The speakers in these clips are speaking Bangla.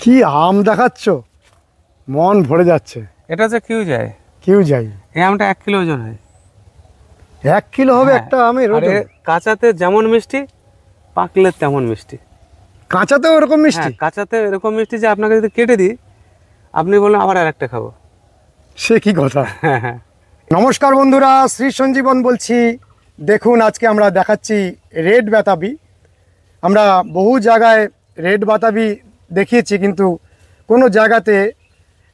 কি আম দেখাচ্ছ, মন ভরে যাচ্ছে। এটা যে কিউ যায়, কিউ যাই। এই আমটা 1 কিলো ওজন হয়। 1 কিলো হবে একটা আমের ওজন? কাঁচাতে যেমন মিষ্টি, পাকলে তেমন মিষ্টি। কাঁচাতেও এরকম মিষ্টি? কাঁচাতে এরকম মিষ্টি যে আপনাকে যদি কেটে দিই আপনি বললেন আবার আরেকটা খাবো। সে কি কথা। নমস্কার বন্ধুরা, শ্রী সঞ্জীবন বলছি। দেখুন আজকে আমরা দেখাচ্ছি রেড বাতাবি। আমরা বহু জায়গায় রেড বাতাবি দেখিয়েছি, কিন্তু কোনো জায়গাতে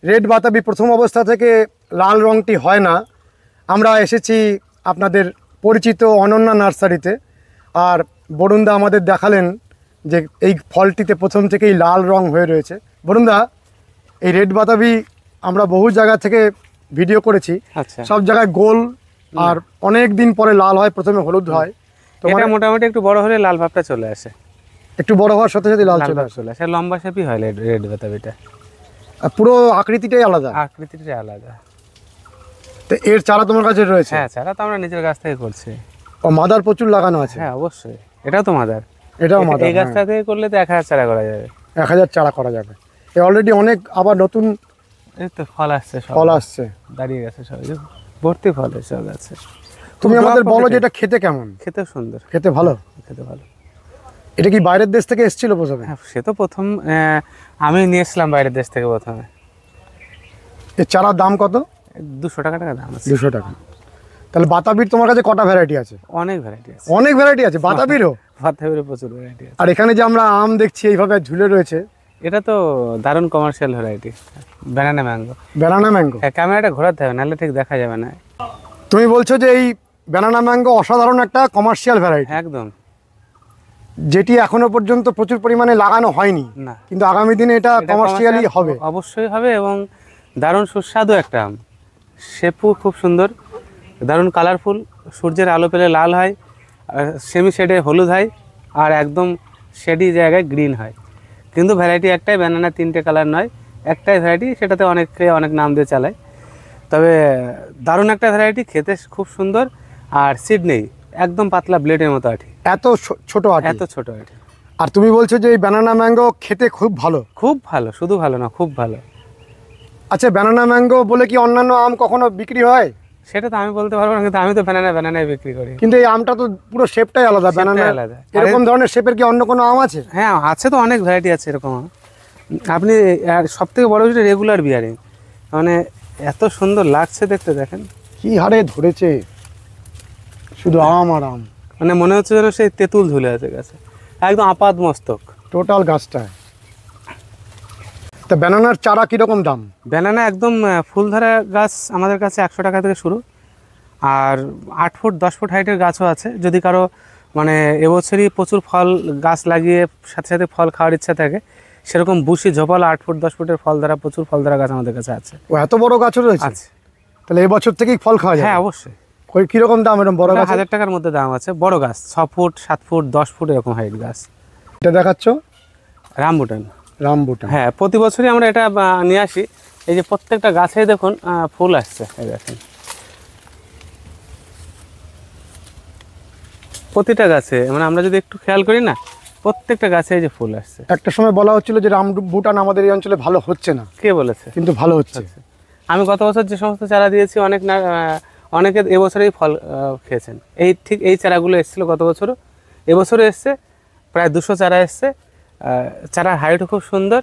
রেড বাতাবি প্রথম অবস্থা থেকে লাল রঙটি হয় না। আমরা এসেছি আপনাদের পরিচিত অনন্যা নার্সারিতে, আর বরুণদা আমাদের দেখালেন যে এই ফলটিতে প্রথম থেকেই লাল রং হয়ে রয়েছে। বরুণদা, এই রেড বাতাবি আমরা বহু জায়গা থেকে ভিডিও করেছি, সব জায়গায় গোল আর অনেক দিন পরে লাল হয়, প্রথমে হলুদ হয়। তো এটা মোটামুটি একটু বড় হলে লাল ভাবটা চলে আসে, একটু বড় হওয়ার সাথে সাথে লাল চলে আসে। লম্বা শেপই হয় রেড বাতাবিটা। আর পুরো আকৃতিটাই আলাদা? আকৃতিটাই আলাদা। তো এর চারা তোমার কাছে রয়েছে? হ্যাঁ, চারা তো আমরা নিজের গাছ থেকে করছি। ও মাদার প্রচুর লাগানো আছে? হ্যাঁ অবশ্যই, এটাও তো মাদার। এটাও মাদার। এই গাছটা থেকে করলে তো 1000 চারা করা যাবে। 1000 চারা করা যাবে। এ অলরেডি অনেক আবার নতুন এই তো ফল আসছে, ফল আসছে, দাঁড়িয়ে গেছে সব, ভর্তি ফল এসব গাছে। তুমি আমাদের বলো যে এটা খেতে কেমন? খেতে সুন্দর, খেতে ভালো। খেতে ভালো। এটা কি বাইরের দেশ থেকে এসেছিল প্রথমে? হ্যাঁ, সে তো প্রথম আমি নিয়ে এসলাম বাইরের দেশ থেকে প্রথমে। এর চারার দাম কত? 200 টাকা দাম আছে। 200 টাকা। তাহলে বাতাবির তোমার কাছে কটা ভ্যারাইটি আছে? অনেক ভ্যারাইটি আছে। অনেক ভ্যারাইটি আছে বাতাবিরও? বাতাবিরও প্রচুর ভ্যারাইটি আছে। আর এখানে যে আমরা আম দেখছি এইভাবে ঝুলে রয়েছে, এটা তো দারুণ commercial variety, banana mango. Banana mango? হ্যাঁ, ক্যামেরাটা ঘোরাতে হবে, নাহলে ঠিক দেখা যাবে না। তুমি বলছো যে এই ব্যানানা ম্যাঙ্গো অসাধারণ একটা কমার্শিয়াল ভ্যারাইটি? একদম, যেটি এখনো পর্যন্ত প্রচুর পরিমাণে লাগানো হয়নি, না কিন্তু আগামী দিনে এটা কমার্শিয়ালি হবে। অবশ্যই হবে, এবং দারুণ সুস্বাদু একটা আম। শেপও খুব সুন্দর, দারুণ কালারফুল, সূর্যের আলো পেলে লাল হয়, সেমি শেডে হলুদ হয়, আর একদম শেডি জায়গায় গ্রিন হয়। কিন্তু ভ্যারাইটি একটাই, ব্যানানা 3টে কালার নয়, একটাই ভ্যারাইটি, সেটাতে অনেকে অনেক নাম দিয়ে চালায়। তবে দারুণ একটা ভ্যারাইটি, খেতে খুব সুন্দর, আর সিড নেই, একদম পাতলা ব্লেডের মতো আঠি। এত ছোট আঠি? এত ছোট আঠি। আর তুমি বলছো যে এই ব্যানানা ম্যাঙ্গো খেতে খুব ভালো? খুব ভালো, শুধু ভালো না, খুব ভালো। আচ্ছা, ব্যানানা ম্যাঙ্গো বলে কি অন্যান্য আম কখনো বিক্রি হয়? সেটা তো আমি বলতে পারবো না, কিন্তু আমি তো ব্যানানাই বিক্রি করি। কিন্তু এই আমটা তো পুরো শেপটাই আলাদা, ব্যানানা আলাদা। এরকম ধরনের শেপের কি অন্য কোনো আম আছে? হ্যাঁ আছে, তো অনেক ভ্যারাইটি আছে এরকম আম। আপনি সব থেকে বড় বিষয় রেগুলার বিয়ারিং, মানে এত সুন্দর লাগছে দেখতে, দেখেন কি হারে ধরেছে, শুধু আম আর আম, মানে মনে হচ্ছে যেন সেই তেঁতুল ঝুলে আছে গাছে, একদম আপাদ মস্তক টোটাল গাছটায়। তা ব্যানানার চারা কীরকম দাম? ব্যানানা একদম ফুলধারা গাছ আমাদের কাছে 100 টাকা থেকে শুরু, আর 8 ফুট 10 ফুট হাইটের গাছও আছে। যদি কারো মানে এবছরই প্রচুর ফল গাছ লাগিয়ে সাথে সাথে ফল খাওয়ার ইচ্ছা থাকে, সেরকম বুশি ঝোপালা 8 ফুট 10 ফুটের ফল দ্বারা প্রচুর ফল দ্বারা গাছ আমাদের কাছে আছে। ও এত বড় গাছও রয়েছে? তাহলে এবছর থেকেই ফল খাওয়া যায়? হ্যাঁ অবশ্যই। কীরকম দাম এরকম বড় গাছ? 1000 টাকার মধ্যে দাম আছে। বড় গাছ 6 ফুট 7 ফুট 10 ফুট এরকম হাইট গাছ। এটা দেখাচ্ছ রামবুটান? রামবুটান, হ্যাঁ, প্রতি বছরই আমরা এটা নিয়ে আসি। এই যে প্রত্যেকটা গাছেই দেখুন ফুল আসছে, এই দেখেন প্রতিটা গাছে, মানে আমরা যদি একটু খেয়াল করি না, প্রত্যেকটা গাছে এই যে ফুল আসছে। একটা সময় বলা হচ্ছিল যে রামবুটান আমাদের এই অঞ্চলে ভালো হচ্ছে না। কে বলেছে? কিন্তু ভালো হচ্ছে। আমি গত বছর যে সমস্ত চারা দিয়েছি, অনেকে এবছরেই ফল খেয়েছেন। ঠিক এই চারাগুলো এসেছিলো গত বছরও, এবছরও এসছে, প্রায় 200 চারা এসছে। চারার হাইটও খুব সুন্দর,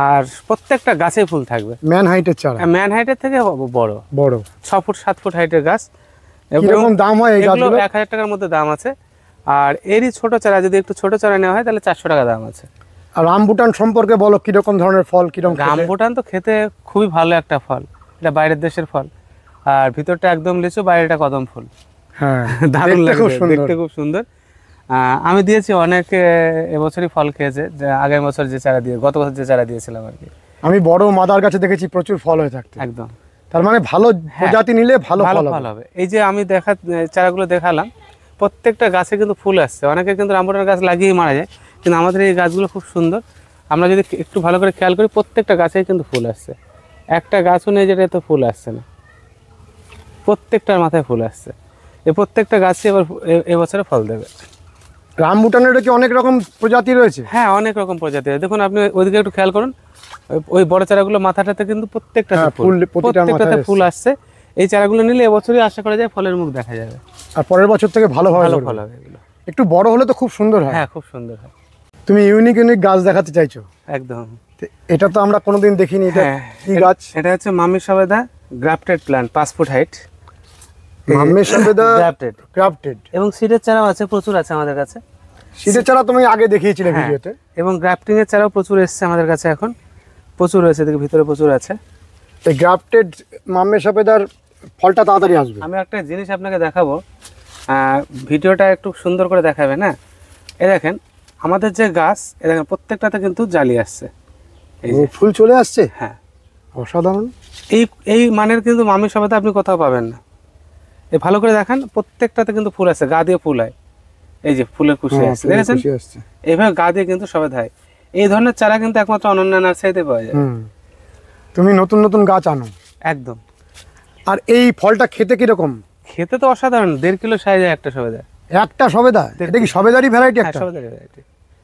আর প্রত্যেকটা গাছে ফুল থাকবে। ম্যান হাইটের চারা? ম্যান হাইটের থেকে বড় বড়, 6 ফুট 7 ফুট হাইটের গাছ। এরকম দাম হয় এই গাছগুলো? 1000 টাকার মধ্যে দাম আছে। আর এরই ছোট চারা, যদি একটু ছোট চারা নেওয়া হয় তাহলে 400 টাকা দাম আছে। আর রামবুটান সম্পর্কে বলো, কিরকম ধরনের ফল, কিরকম? রামবুটান তো খেতে খুবই ভালো একটা ফল, এটা বাইরের দেশের ফল, আর ভিতরটা একদম লিচু, বাইরেটা কদম ফুল। হ্যাঁ, দারুণ লাগে, দেখতে খুব সুন্দর। আমি দিয়েছি, অনেকে এবছরই ফল খেয়েছে, আগের বছর যে চারা দিয়ে, গত বছর যে চারা দিয়েছিলাম আর কি। আমি বড় মাদার গাছে দেখেছি প্রচুর ফল হয়ে থাকতে। একদম, তার মানে ভালো প্রজাতি নিলে ভালো ফল হবে। এই যে আমি চারাগুলো দেখালাম, প্রত্যেকটা গাছে কিন্তু ফুল আসছে। অনেকে কিন্তু রামবুটান গাছ লাগিয়ে মারা যায়, কিন্তু আমাদের এই গাছগুলো খুব সুন্দর। আমরা যদি একটু ভালো করে খেয়াল করি, প্রত্যেকটা গাছেই কিন্তু ফুল আসছে। একটা গাছও নেই যেটা এত ফুল আসছে না, প্রত্যেকটার মাথায় ফুল আসছে। এই প্রত্যেকটা গাছই এবার এবছরে ফল দেবে। রামবুটানের কি অনেক রকম প্রজাতি রয়েছে? হ্যাঁ, অনেক রকম প্রজাতি আছে। দেখুন আপনি ওইদিকে একটু খেয়াল করুন, ওই বড় চারাগুলো মাথাটাতে কিন্তু হ্যাঁ, প্রত্যেকটাতে ফুল আসছে। এই চারাগুলো নিলে এবছরই আশা করা যায় ফলের মুখ দেখা যাবে, আর পরের বছর থেকে ভালো ভালো হবে। ফল হবে এগুলো। একটু বড় হলে তো খুব সুন্দর হয়। হ্যাঁ, খুব সুন্দর হয়। তুমি ইউনিক ইউনিক গাছ দেখাতে চাইছো। একদম। তো এটা তো আমরা কোনোদিন দেখিনি। এটা হ্যাঁ, কি গাছ? এটা হচ্ছে মামি সবেদা গ্রাফটেড প্ল্যান্ট, 5 ফুট হাইট, মাম্মে সবেদা গ্রাফটেড। ক্রাফটেড। এবং সিডের চারাও আছে, প্রচুর আছে আমাদের কাছে। শীতের চারা তুমি আগে দেখিয়েছিলে হ্যাঁ, ভিডিওতে। এবং গ্রাফটিং এর চারাও প্রচুর এসছে আমাদের কাছে, এখন প্রচুর রয়েছে, এদিকে ভিতরে প্রচুর আছে। এই গ্রাফটেড মাম্মে সবেদার ফলটা তাড়াতাড়ি আসবে। আমি একটা জিনিস আপনাকে দেখাবো, ভিডিওটা একটু সুন্দর করে দেখাবে না? এই দেখেন আমাদের যে গাছ, এই দেখেন প্রত্যেকটাতে কিন্তু জালি আসছে। এই যে ফুল চলে আসছে। হ্যাঁ, অসাধারণ। এই এই মানের কিন্তু মামি সবেদা আপনি কোথাও পাবেন না। এই ভালো করে দেখান, প্রত্যেকটাতে কিন্তু ফুল আছে, গা দিয়ে ফুল হয়। এই যে ফুলের কুশি আসছে, দেখেছেন? এইভাবে গা দিয়ে কিন্তু সবেদা হয়। এই ধরনের চারা কিন্তু একমাত্র অনন্য নার্সারিতে পাওয়া যায়। তুমি নতুন নতুন গাছ আনো। একদম। আর এই ফলটা খেতে কিরকম? খেতে তো অসাধারণ, 1.5 কিলো সাইজ একটা সবেদা। একটা সবেদা? এটা কি সবেদারই ভ্যারাইটি একটা? সবেদার ভ্যারাইটি।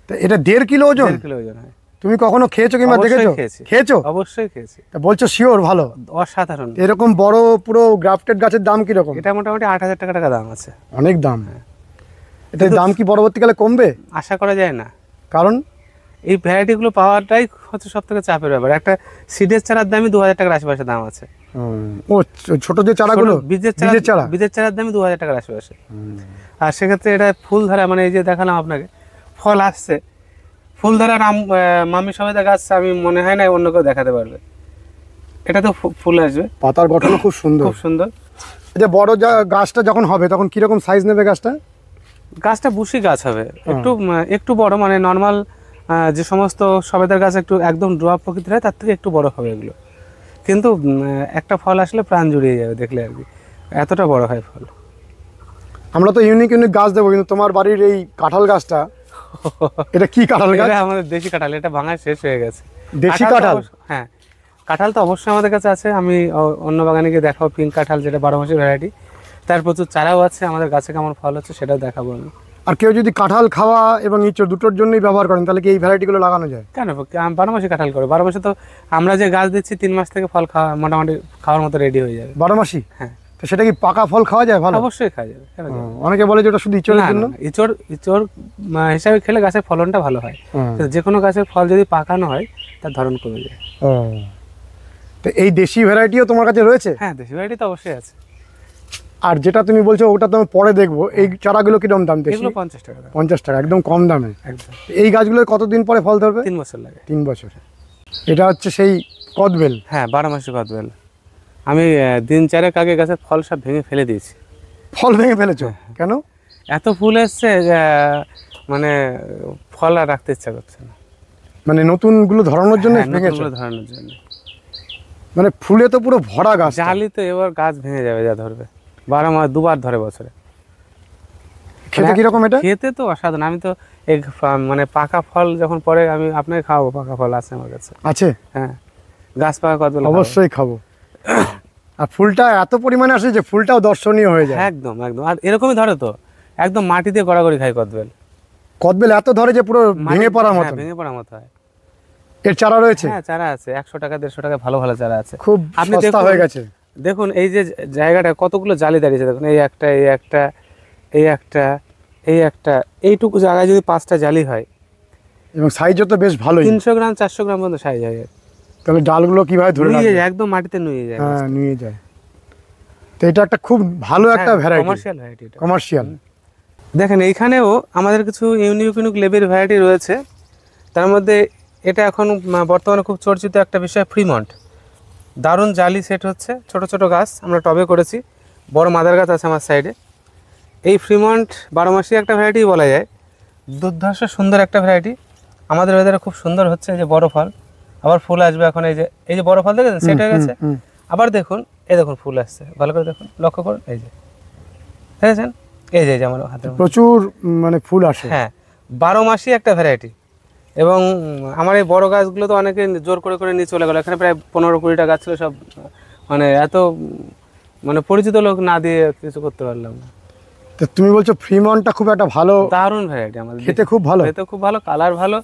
তা এটা 1.5 কিলো ওজন? 1.5 কিলো ওজন হয়। তুমি কখনো খেয়েছো কিংবা দেখেছো? খেয়েছো? অবশ্যই খেয়েছি। তা বলছো শিওর ভালো? অসাধারণ। এরকম বড় পুরো গ্রাফটেড গাছের দাম কিরকম? এটা মোটামুটি 8,000 টাকা দাম আছে। অনেক দাম। এটার দাম কি পরবর্তীকালে কমবে? আশা করা যায় না, কারণ এই ভ্যারাইটিগুলো পাওয়াটাই হচ্ছে সব থেকে চাপের ব্যাপার। একটা সিডের চারার দামই 2,000 টাকার আশেপাশে দাম আছে। ও ছোট যে চারাগুলো, বীজের চারার দামই 2,000 টাকার আশেপাশে। আর সেক্ষেত্রে এটা ফুল ধরা, মানে এই যে দেখালাম আপনাকে, ফল আসছে, ফুল ধরা মামি সবেদা গাছ আমি মনে হয় না অন্য কেউ দেখাতে পারবে। এটা তো ফুল আসবে, পাতার গঠন খুব সুন্দর, খুব সুন্দর। যে বড় গাছটা যখন হবে তখন কিরকম সাইজ নেবে গাছটা? গাছটা বুশি গাছ হবে, একটু বড়, মানে নর্মাল যে সমস্ত সবেদার গাছ একটু একদম ড্রপ প্রকৃতির হয় তার থেকে একটু বড় হবে এগুলো। কিন্তু একটা ফল আসলে প্রাণ জুড়িয়ে যাবে দেখলে আর কি, এতটা বড় হয় ফল। আমরা তো ইউনিক ইউনিক গাছ দেবো, কিন্তু তোমার বাড়ির এই কাঁঠাল গাছটা, এটা কি কাঁঠাল গাছ? এটা আমাদের দেশি কাঁঠাল, এটা ভাঙা শেষ হয়ে গেছে। দেশি কাঁঠাল? হ্যাঁ, কাঁঠাল তো অবশ্যই আমাদের কাছে আছে। আমি অন্য বাগানে গিয়ে দেখাবো পিঙ্ক কাঁঠাল, যেটা 12 মাসের ভ্যারাইটি, তার প্রচুর চারাও আছে। আমাদের গাছে কেমন ফল হচ্ছে সেটাও দেখাবো আমি। আর কেউ যদি কাঁঠাল খাওয়া এবং ইঁচড় দুটোর জন্যই ব্যবহার করেন, তাহলে কি এই ভ্যারাইটিগুলো লাগানো যায়? কেন, 12 মাসে কাঁঠাল করে। 12 মাসে তো আমরা যে গাছ দিচ্ছি 3 মাস থেকে ফল খাওয়া মোটামুটি খাওয়ার মতো রেডি হয়ে যাবে। 12 মাসই? হ্যাঁ। তো সেটা কি পাকা ফল খাওয়া যায়? ভালো, অবশ্যই খাওয়া যাবে। অনেকে বলে যে ওটা শুধু ইঁচড়ের জন্য। ইঁচড় হিসাবে খেলে গাছের ফলনটা ভালো হয়। যে কোনো গাছের ফল যদি পাকানো হয় তার ধরন কমে যায়। তো এই দেশি ভ্যারাইটিও তোমার কাছে রয়েছে? হ্যাঁ, দেশি ভ্যারাইটি তো অবশ্যই আছে। আর যেটা তুমি বলছো ওটা তো পরে দেখবো, এই চারাগুলো কিরকম দাম? এগুলো 50 টাকা। 50 টাকা, একদম কম দামে। একদম। এই গাছগুলো কতদিন পরে ফল ধরবে? 3 বছর লাগে। 3 বছর। এটা হচ্ছে সেই কদবেল? হ্যাঁ, 12 মাসে কদবেল। আমি দিন 4 আগে গাছের ফল সব ভেঙে ফেলে দিয়েছি। ফল ভেঙে ফেলেছো কেন? এত ফুল এসছে মানে ফল আর রাখতে ইচ্ছা করছে না। মানে নতুনগুলো ধরানোর জন্য ভেঙেছো? ধরানোর জন্য। মানে ফুলে তো পুরো ভরা গাছ। জালি তো এবার গাছ ভেঙে যাবে যা ধরবে। 12 মাস 2বার ধরে বছরে। খেতে কিরকম এটা? খেতে তো অসাধারণ। আমি তো এই মানে পাকা ফল যখন পরে আমি আপনাকে খাওয়াবো, পাকা ফল আছে আমার কাছে। আছে? হ্যাঁ, গাছ পাকা কদবেল অবশ্যই খাবো। আর ফুলটা এত পরিমাণে আসে যে ফুলটাও দর্শনীয় হয়ে যায়। একদম একদম। আর এরকমই ধরে তো, একদম মাটি দিয়ে গড়াগড়ি খায় কদবেল। কদবেল এত ধরে যে পুরো ভেঙে পড়ার মতো? ভেঙে পড়ার মতো হয়। এর চারা রয়েছে? হ্যাঁ, চারা আছে। 100 টাকা 150 টাকা ভালো ভালো চারা আছে। খুব সস্তা হয়ে গেছে। দেখুন এই যে জায়গাটা কতগুলো জালি দাঁড়িয়েছে, দেখুন এই একটা, এই একটা, এই একটা, এই একটা, এইটুকু জায়গায় যদি 5টা জালি হয়, এবং সাইজও তো বেশ ভালোই, 300 গ্রাম 400 গ্রাম পর্যন্ত সাইজ হয়। তাহলে ডালগুলো কিভাবে ধরে নুয়ে যায়, একদম মাটিতে নুয়ে যায়। হ্যাঁ, নুয়ে যায়। তো এটা একটা খুব ভালো একটা ভ্যারাইটি, কমার্শিয়াল ভ্যারাইটি। এটা কমার্শিয়াল। দেখেন এইখানেও আমাদের কিছু ইউনিক ইউনিক লেবের ভ্যারাইটি রয়েছে। তার মধ্যে এটা এখন বর্তমানে খুব চর্চিত একটা বিষয়, ফ্রিমন্ট। দারুণ জালি সেট হচ্ছে, ছোট ছোট গাছ আমরা টবে করেছি, বড় মাদার গাছ আছে আমার সাইডে। এই ফ্রিমন্ট 12 মাসি একটা ভ্যারাইটি বলা যায়, দুর্ধর্ষ সুন্দর একটা ভ্যারাইটি। আমাদের ওয়েদারে খুব সুন্দর হচ্ছে, এই যে বড় ফল, আবার ফুল আসবে এখন। এই যে বড় ফল দেখেছেন সেট হয়ে গেছে, আবার দেখুন এই দেখুন ফুল আসছে, ভালো করে দেখুন, লক্ষ্য করুন, এই যে দেখেছেন, এই যে আমার হাতে প্রচুর মানে ফুল আসে। হ্যাঁ, 12 মাসি একটা ভ্যারাইটি। এবং আমার এই বড় গাছগুলো তো অনেকে জোর করে করে নিয়ে চলে গেলো। এখানে প্রায় 15-20টা গাছ ছিল, সব মানে এত মানে পরিচিত লোক না দিয়ে কিছু করতে পারলাম না। তো তুমি বলছো ফ্রিমনটা খুব একটা ভালো, দারুণ ভ্যারাইটি আমাদের, খেতে খুব ভালো, খেতে খুব ভালো, কালার ভালো,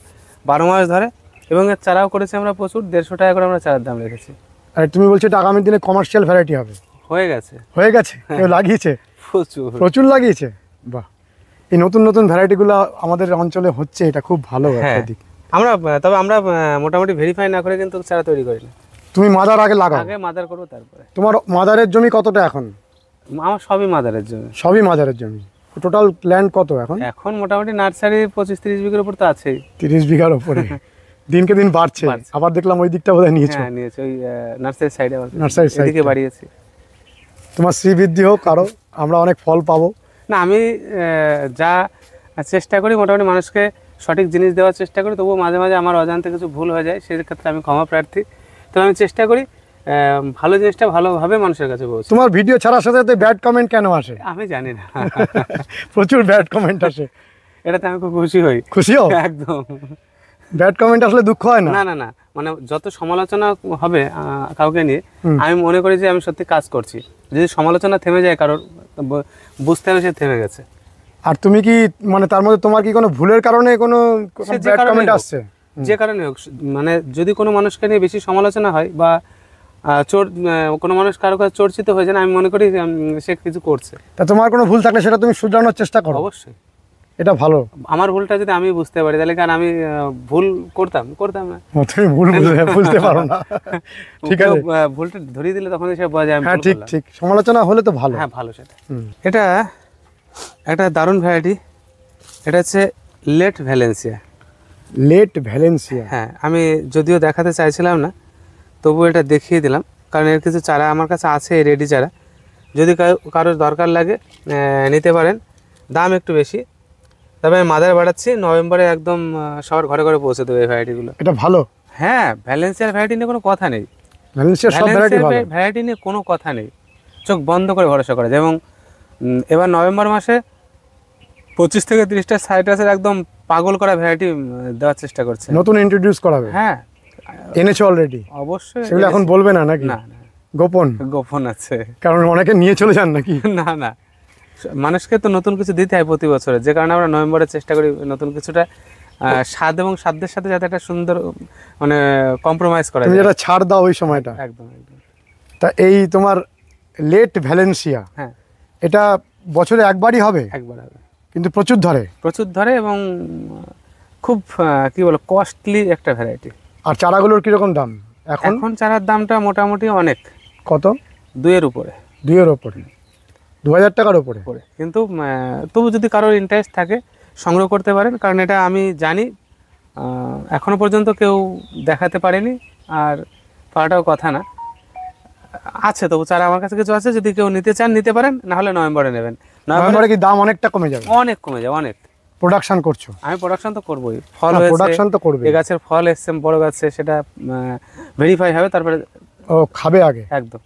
12 মাস ধরে, এবং এর চারাও করেছি আমরা প্রচুর, 150 টাকা করে আমরা চারার দাম রেখেছি। আর তুমি বলছো এটা আগামী দিনে কমার্শিয়াল ভ্যারাইটি হবে? হয়ে গেছে, হয়ে গেছে, কেউ লাগিয়েছে? প্রচুর প্রচুর লাগিয়েছে, বাহ। এই নতুন নতুন ভ্যারাইটিগুলো আমাদের অঞ্চলে হচ্ছে, এটা খুব ভালো একটা দিক। তবে আমরা মোটামুটি ভেরিফাই না করে কিন্তু চারা তৈরি করি না। তুমি মাদার আগে লাগাও? আগে মাদার করবো, তারপরে। তোমার মাদারের জমি কতটা এখন? আমার সবই মাদারের জমি। সবই মাদারের জমি। টোটাল ল্যান্ড কত এখন? এখন মোটামুটি নার্সারি 25-30 বিঘার উপর তো আছেই। 30 বিঘার উপরে দিনকে দিন বাড়ছে। আবার দেখলাম ওই দিকটা বোধহয় নিয়েছো। হ্যাঁ নিয়েছি, ওই নার্সারি সাইডে, নার্সারি সাইডে বাড়িয়েছি। তোমার শ্রীবৃদ্ধি হোক, কারো আমরা অনেক ফল পাবো। না, আমি যা চেষ্টা করি মোটামুটি মানুষকে সঠিক জিনিস দেওয়ার চেষ্টা করি, তবুও মাঝে মাঝে আমার অজান্তে কিছু ভুল হয়ে যায়, সেক্ষেত্রে আমি ক্ষমা প্রার্থী। তো আমি চেষ্টা করি ভালো জিনিসটা ভালোভাবে মানুষের কাছে পৌঁছে। তোমার ভিডিও ছাড়ার সাথে সাথে ব্যাড কমেন্ট কেন আসে? আমি জানি না, প্রচুর ব্যাড কমেন্ট আসে। এটাতে আমি খুব খুশি হই। খুশি হও? একদম। ব্যাড কমেন্ট আসলে দুঃখ হয় না? না না না, মানে যত সমালোচনা হবে কাউকে নিয়ে, আমি মনে করি যে আমি সত্যি কাজ করছি। যদি সমালোচনা থেমে যায় কারোর, বুঝতে হবে সে থেমে গেছে। আর তুমি কি মানে তার মধ্যে তোমার কি কোনো ভুলের কারণে কোনো ব্যাড কমেন্ট আসছে? যে কারণে হোক, মানে যদি কোনো মানুষকে নিয়ে বেশি সমালোচনা হয় বা কোনো মানুষ কারো কাছে চর্চিত হয়ে যায়, আমি মনে করি সে কিছু করছে। তা তোমার কোনো ভুল থাকলে সেটা তুমি শুধরানোর চেষ্টা করো। অবশ্যই, এটা ভালো। আমার ভুলটা যদি আমি বুঝতে পারি, তাহলে কারণ আমি ভুল করতাম না। তুমি ভুল বুঝতে পারো না, ঠিক আছে। ভুলটা ধরিয়ে দিলে তখন সে বোঝা যায়। হ্যাঁ, ঠিক ঠিক, সমালোচনা হলে তো ভালো। হ্যাঁ, ভালো সেটা। এটা একটা দারুণ ভ্যারাইটি, এটা হচ্ছে লেট ভ্যালেন্সিয়া। Late Valencia? হ্যাঁ, আমি যদিও দেখাতে চাইছিলাম না, তবু এটা দেখিয়ে দিলাম, কারণ এর কিছু চারা আমার কাছে আছে, রেডি চারা। যদি কারোর দরকার লাগে নিতে পারেন, দাম একটু বেশি, তবে আমি মাদার বাড়াচ্ছি, নভেম্বরে একদম সবার ঘরে ঘরে পৌঁছে দেবো এই ভ্যারাইটিগুলো। এটা ভালো? হ্যাঁ, ভ্যালেন্সিয়ার ভ্যারাইটি নিয়ে কোনো কথা নেই, ভ্যালেন্সিয়ার সব ভ্যারাইটি নিয়ে কোনো কথা নেই, চোখ বন্ধ করে ভরসা করা যায়। এবং এবার নভেম্বর মাসে 25 থেকে 30টা সাইট্রাসের একদম পাগল করা ভ্যারাইটি দেওয়ার চেষ্টা করছে, নতুন ইন্ট্রোডিউস করাবে। হ্যাঁ, এনেছো অলরেডি? অবশ্যই। সেগুলো এখন বলবে না নাকি? না, গোপন? গোপন আছে, কারণ অনেকে নিয়ে চলে যান নাকি? না না, মানুষকে তো নতুন কিছু দিতে হয় প্রতি বছরে, যে কারণে আমরা নভেম্বরে চেষ্টা করি নতুন কিছুটা স্বাদ এবং সাধ্যের সাথে যাতে একটা সুন্দর মানে কম্প্রোমাইজ করা যায়। তুমি যেটা ছাড় দাও ওই সময়টা। একদম একদম। তা এই তোমার লেট ভ্যালেন্সিয়া, হ্যাঁ, এটা বছরে একবারই হবে? একবার হবে, কিন্তু প্রচুর ধরে এবং খুব কি বলো কস্টলি একটা ভ্যারাইটি। আর চারাগুলোর কিরকম দাম এখন চারার দামটা মোটামুটি অনেক। কত? 2-এর উপরে। 2-এর উপরে? 2000 টাকার উপরে? কিন্তু তবু যদি কারোর ইন্টারেস্ট থাকে সংগ্রহ করতে পারেন, কারণ এটা আমি জানি এখনো পর্যন্ত কেউ দেখাতে পারেনি, আর পারাটাও কথা না। আছে তবু চারা আমার কাছে কিছু আছে, যদি কেউ নিতে চান নিতে পারেন, না হলে নভেম্বরে নেবেন। নভেম্বরে কি দাম অনেকটা কমে যাবে? অনেক কমে যাবে, অনেক। প্রোডাকশন করছো? আমি প্রোডাকশন তো করবোই, ফল হয়েছে, প্রোডাকশন তো করবে। এই গাছের ফল এসছে বড় গাছে, সেটা ভেরিফাই হবে, তারপরে ও খাবে আগে। একদম।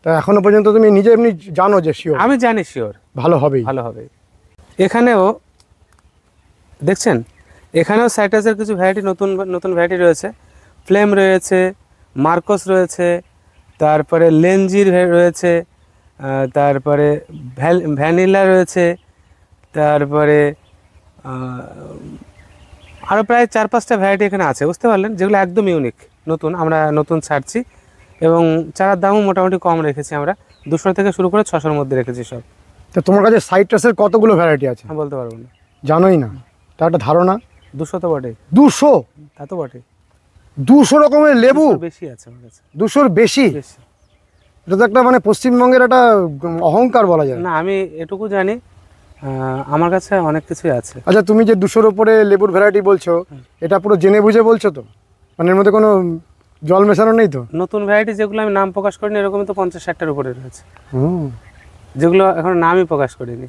তা এখনো পর্যন্ত তুমি নিজে এমনি জানো যে শিওর? আমি জানি শিওর ভালো হবেই। ভালো হবে। এখানেও দেখছেন, এখানেও সাইট্রাসের কিছু ভ্যারাইটি, নতুন নতুন ভ্যারাইটি রয়েছে। ফ্লেম রয়েছে, মার্কস রয়েছে, তারপরে লেনজির রয়েছে, তারপরে ভ্যানিলা রয়েছে, তারপরে আরও প্রায় 4-5টা ভ্যারাইটি এখানে আছে, বুঝতে পারলেন, যেগুলো একদম ইউনিক, আমরা নতুন ছাড়ছি, এবং চারার দামও মোটামুটি কম রেখেছি আমরা, 200 থেকে শুরু করে 600-র মধ্যে রেখেছি সব। তো তোমার কাছে সাইট্রাসের কতগুলো ভ্যারাইটি আছে? আমি বলতে পারবো না, জানোই না, তার একটা ধারণা? 200 তো বটেই। 200? তা তো বটেই, 200 রকমের লেবু? বেশি আছে আমার কাছে। 200-র বেশি? এটা তো একটা মানে পশ্চিমবঙ্গের একটা অহংকার বলা যায়। না, আমি এটুকু জানি আমার কাছে অনেক কিছুই আছে। আচ্ছা, তুমি যে 200-র উপরে লেবুর ভ্যারাইটি বলছো, এটা পুরো জেনে বুঝে বলছো তো? মানে এর মধ্যে কোনো জল মেশানো নেই তো? নতুন ভ্যারাইটি যেগুলো আমি নাম প্রকাশ করিনি, এরকমই তো 50-60টার উপরে রয়েছে, যেগুলো এখন নামই প্রকাশ করিনি।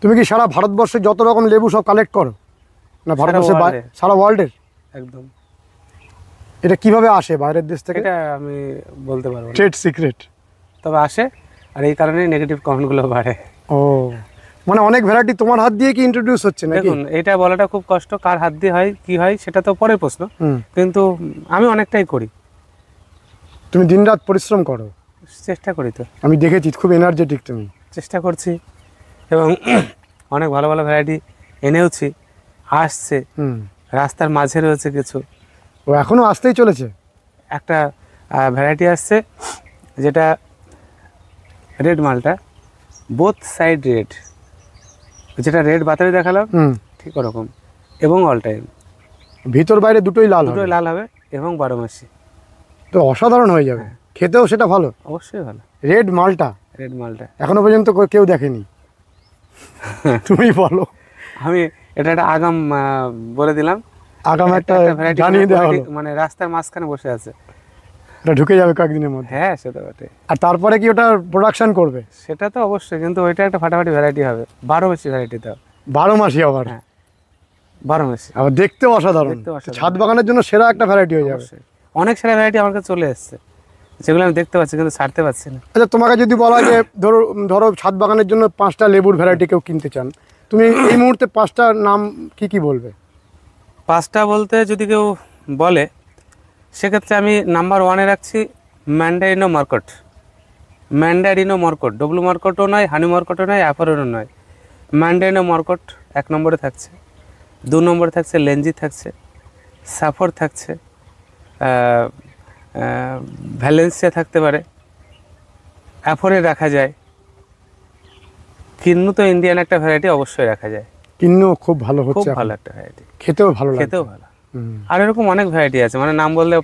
তুমি কি সারা ভারতবর্ষে যত রকম লেবু সব কালেক্ট করো? না ভারতবর্ষে, সারা ওয়ার্ল্ডের? একদম। এটা কিভাবে আসে বাইরের দেশ থেকে? এটা আমি বলতে পারবো না, ট্রেড সিক্রেট। তবে আসে, আর এই কারণেই নেগেটিভ কমেন্টগুলো বাড়ে। ও, মানে অনেক ভ্যারাইটি তোমার হাত দিয়ে কি ইন্ট্রোডিউস হচ্ছে নাকি? দেখুন, এটা বলাটা খুব কষ্ট, কার হাত দিয়ে হয় কি হয় সেটা তো পরের প্রশ্ন, কিন্তু আমি অনেকটাই করি। তুমি দিনরাত পরিশ্রম করো? চেষ্টা করি তো, আমি দেখেছি, খুব এনার্জেটিক তুমি। চেষ্টা করছি, এবং অনেক ভালো ভালো ভ্যারাইটি এনেওছি, আসছে, হুম, রাস্তার মাঝে রয়েছে কিছু। ও এখনো আসতেই চলেছে। একটা ভ্যারাইটি আসছে যেটা রেড মালটা, বোথ সাইড রেড, যেটা রেড বাতাবি দেখালাম হুম, ঠিক ওরকম, এবং অল টাইম ভিতর বাইরে দুটোই লাল হবে, দুটোই লাল হবে এবং 12 মাসি। তো অসাধারণ হয়ে যাবে, হ্যাঁ। খেতেও সেটা ভালো। অবশ্যই ভালো রেড মালটা রেড মালটা। এখনো পর্যন্ত কেউ দেখেনি, তুমি বলো। আমি এটা একটা আগাম বলে দিলাম, আগাম একটা ভ্যারাইটি জানিয়ে দেওয়া হলো, মানে রাস্তার মাঝখানে বসে আছে। এটা ঢুকে যাবে কয়েকদিনের মধ্যে। হ্যাঁ সেটা বটে, আর তারপরে কি ওটা প্রোডাকশন করবে? সেটা তো অবশ্যই, কিন্তু ওইটা একটা ফাটাফাটি ভ্যারাইটি হবে, 12 মাসি ভ্যারাইটি তো। 12 মাসি আবার, হ্যাঁ 12 মাসি, আবার দেখতেও অসাধারণ, দেখতেও অসাধারণ। ছাদ বাগানের জন্য সেরা একটা ভ্যারাইটি হয়ে যাবে। অবশ্যই অনেক সারা ভ্যারাইটি আমার কাছে চলে এসেছে, যেগুলো আমি দেখতে পাচ্ছি কিন্তু ছাড়তে পারছি না। আচ্ছা, তোমাকে যদি বলা যে ধরো ধরো ছাদ বাগানের জন্য 5টা লেবুর ভ্যারাইটি কেউ কিনতে চান, তুমি এই মুহূর্তে 5টার নাম কি কি বলবে? 5টা বলতে যদি কেউ বলে, সেক্ষেত্রে আমি নাম্বার 1-এ রাখছি ম্যান্ডারিনো মার্কট। ম্যান্ডারিনো মার্কট, ডব্লু মার্কটও নয়, হানি মার্কটও নয়, অ্যাপারেরও নয়, ম্যান্ডারিনো মার্কট 1 নম্বরে থাকছে। 2 নম্বরে থাকছে লেঞ্জি, থাকছে সাফর, থাকছে ভ্যালেন্সিয়া থাকতে পারে, অ্যাফোরে রাখা যায়, কিন্নু তো ইন্ডিয়ান একটা ভ্যারাইটি অবশ্যই রাখা যায়, কিন্নু খুব ভালো খুব হচ্ছে, ভালো একটা ভ্যারাইটি, খেতেও ভালো লাগে। খেতেও ভালো। আর এরকম অনেক ভ্যারাইটি আছে, মানে নাম বললে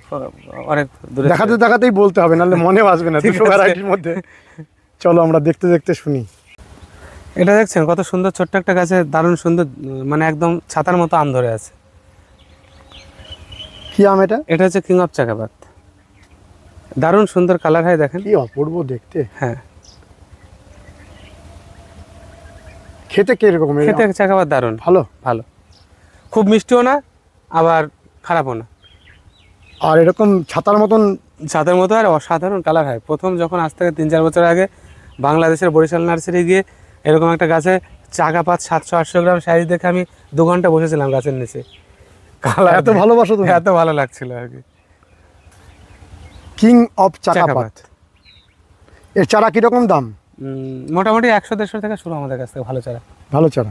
অনেক দূরে দেখাতে দেখাতেই বলতে হবে, নাহলে মনে আসবে না ঠিক দুটো আছে। ভ্যারাইটির মধ্যে। চলো আমরা দেখতে দেখতে শুনি। এটা দেখছেন কত সুন্দর, ছোট্ট একটা গাছে দারুণ সুন্দর, মানে একদম ছাতার মতো আম ধরে আছে। কি আম এটা? এটা হচ্ছে কিং অফ চাকাপাত, দারুণ সুন্দর কালার হয় দেখেন। কি অপূর্ব দেখতে, হ্যাঁ খেতে কিরকম? খেতে চাকাপাত দারুণ ভালো। ভালো, খুব মিষ্টিও না আবার খারাপও না, আর এরকম ছাতার মতন ছাতার মতো আর অসাধারণ কালার হয়। প্রথম যখন আজ থেকে 3-4 বছর আগে বাংলাদেশের বরিশাল নার্সারি গিয়ে এরকম একটা গাছে চাকাপাত 700-800 গ্রাম সাইজ দেখে আমি 2 ঘন্টা বসেছিলাম গাছের নিচে। কালার এত ভালোবাসো তুমি? এত ভালো লাগছিল আর কি। কিং অফ চাকাপাত, এর চারা কিরকম দাম? মোটামুটি 100-150 থেকে শুরু আমাদের কাছ থেকে ভালো চারা। ভালো চারা।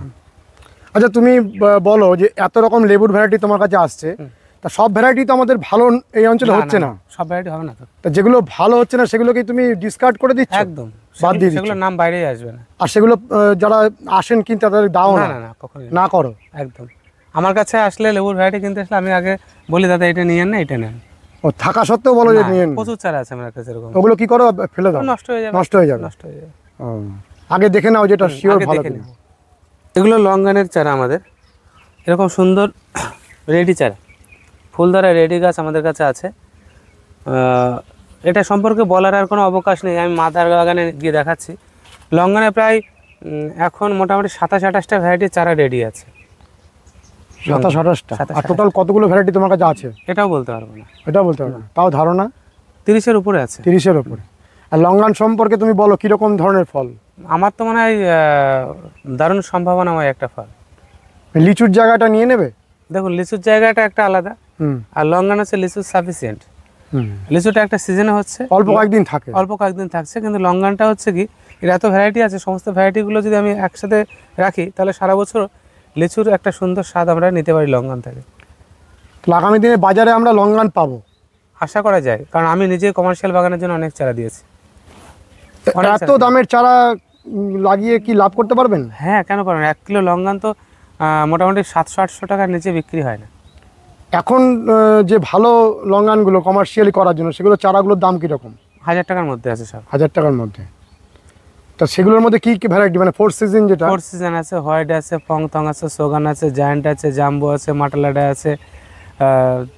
আচ্ছা, তুমি বলো যে এত রকম লেবুর ভ্যারাইটি তোমার কাছে আসছে, তা সব ভ্যারাইটি তো আমাদের ভালো এই অঞ্চলে হচ্ছে না। সব ভ্যারাইটি হবে না তো। তা যেগুলো ভালো হচ্ছে না সেগুলোকে তুমি ডিসকার্ড করে দিচ্ছ? একদম বাদ দিয়ে দিচ্ছ? সেগুলোর নাম বাইরেই আসবে না। আর সেগুলো যারা আসেন কিনতে তাদের দাও না না? না না, কখনোই না করো? একদম। আমার কাছে আসলে লেবুর ভ্যারাইটি কিনতে আসলে আমি আগে বলি দাদা এটা নিয়েন না, এটা নেন। ও থাকা সত্ত্বেও বলো যে না, নিয়ে প্রচুর চারা আছে আমার কাছে এরকম। ওগুলো কি করো? ফেলে দাও? নষ্ট হয়ে যাবে, নষ্ট হয়ে যাবে। নষ্ট হয়ে যাবে। ও, আগে দেখে নাও যেটা শিওর আগে ভালো দেখে কিনা। নিব। এগুলো লঙ্গানের চারা আমাদের, এরকম সুন্দর রেডি চারা, ফুল ধরা রেডি গাছ আমাদের কাছে আছে। এটা সম্পর্কে বলার আর কোনো অবকাশ নেই, আমি মাদার বাগানে গিয়ে দেখাচ্ছি। লঙ্গানে প্রায় এখন মোটামুটি 27-28টা ভ্যারাইটির চারা রেডি আছে। 27-28টা। 27-28 আর টোটাল কতগুলো ভ্যারাইটি তোমার কাছে আছে এটাও বলতে পারবো না, এটা বলতে পারো না, তাও ধারণা 30-এর উপরে আছে। 30-এর উপরে। আর লঙ্গান সম্পর্কে তুমি বলো কিরকম ধরনের ফল? আমার তো মনে হয় দারুণ সম্ভাবনাময় একটা ফল। লিচুর জায়গাটা নিয়ে নেবে? দেখুন লিচুর জায়গাটা একটা আলাদা, হুম আর লঙ্গান হচ্ছে লিচুর সাফিসিয়েন্ট। হুম, লিচুটা একটা সিজনে হচ্ছে, অল্প কয়েকদিন থাকে। অল্প কয়েকদিন থাকছে, কিন্তু লঙ্গানটা হচ্ছে কি এর এত ভ্যারাইটি আছে, সমস্ত ভ্যারাইটিগুলো যদি আমি একসাথে রাখি তাহলে সারা বছর লিচুর একটা সুন্দর স্বাদ আমরা নিতে পারি লঙ্গান থেকে। তাহলে আগামী দিনে বাজারে আমরা লঙ্গান পাবো? আশা করা যায়, কারণ আমি নিজে কমার্শিয়াল বাগানের জন্য অনেক চারা দিয়েছি। অনেক এত দামের চারা লাগিয়ে কি লাভ করতে পারবেন? হ্যাঁ কেন পারেন, 1 কিলো লঙ্গান তো মোটামুটি 700-800 টাকার নিচে বিক্রি হয় না। এখন যে ভালো লঙ্গানগুলো কমার্শিয়ালি করার জন্য সেগুলো চারাগুলোর দাম কীরকম? 1000 টাকার মধ্যে আছে সব। 1000 টাকার মধ্যে? তা সেগুলোর মধ্যে কি কি ভ্যারাইটি, মানে 4 সিজন যেটা? 4 সিজন আছে, হোয়াইট আছে, ফংথং আছে, সোগান আছে, জায়ান্ট আছে, জাম্বো আছে, মাটালাডা আছে,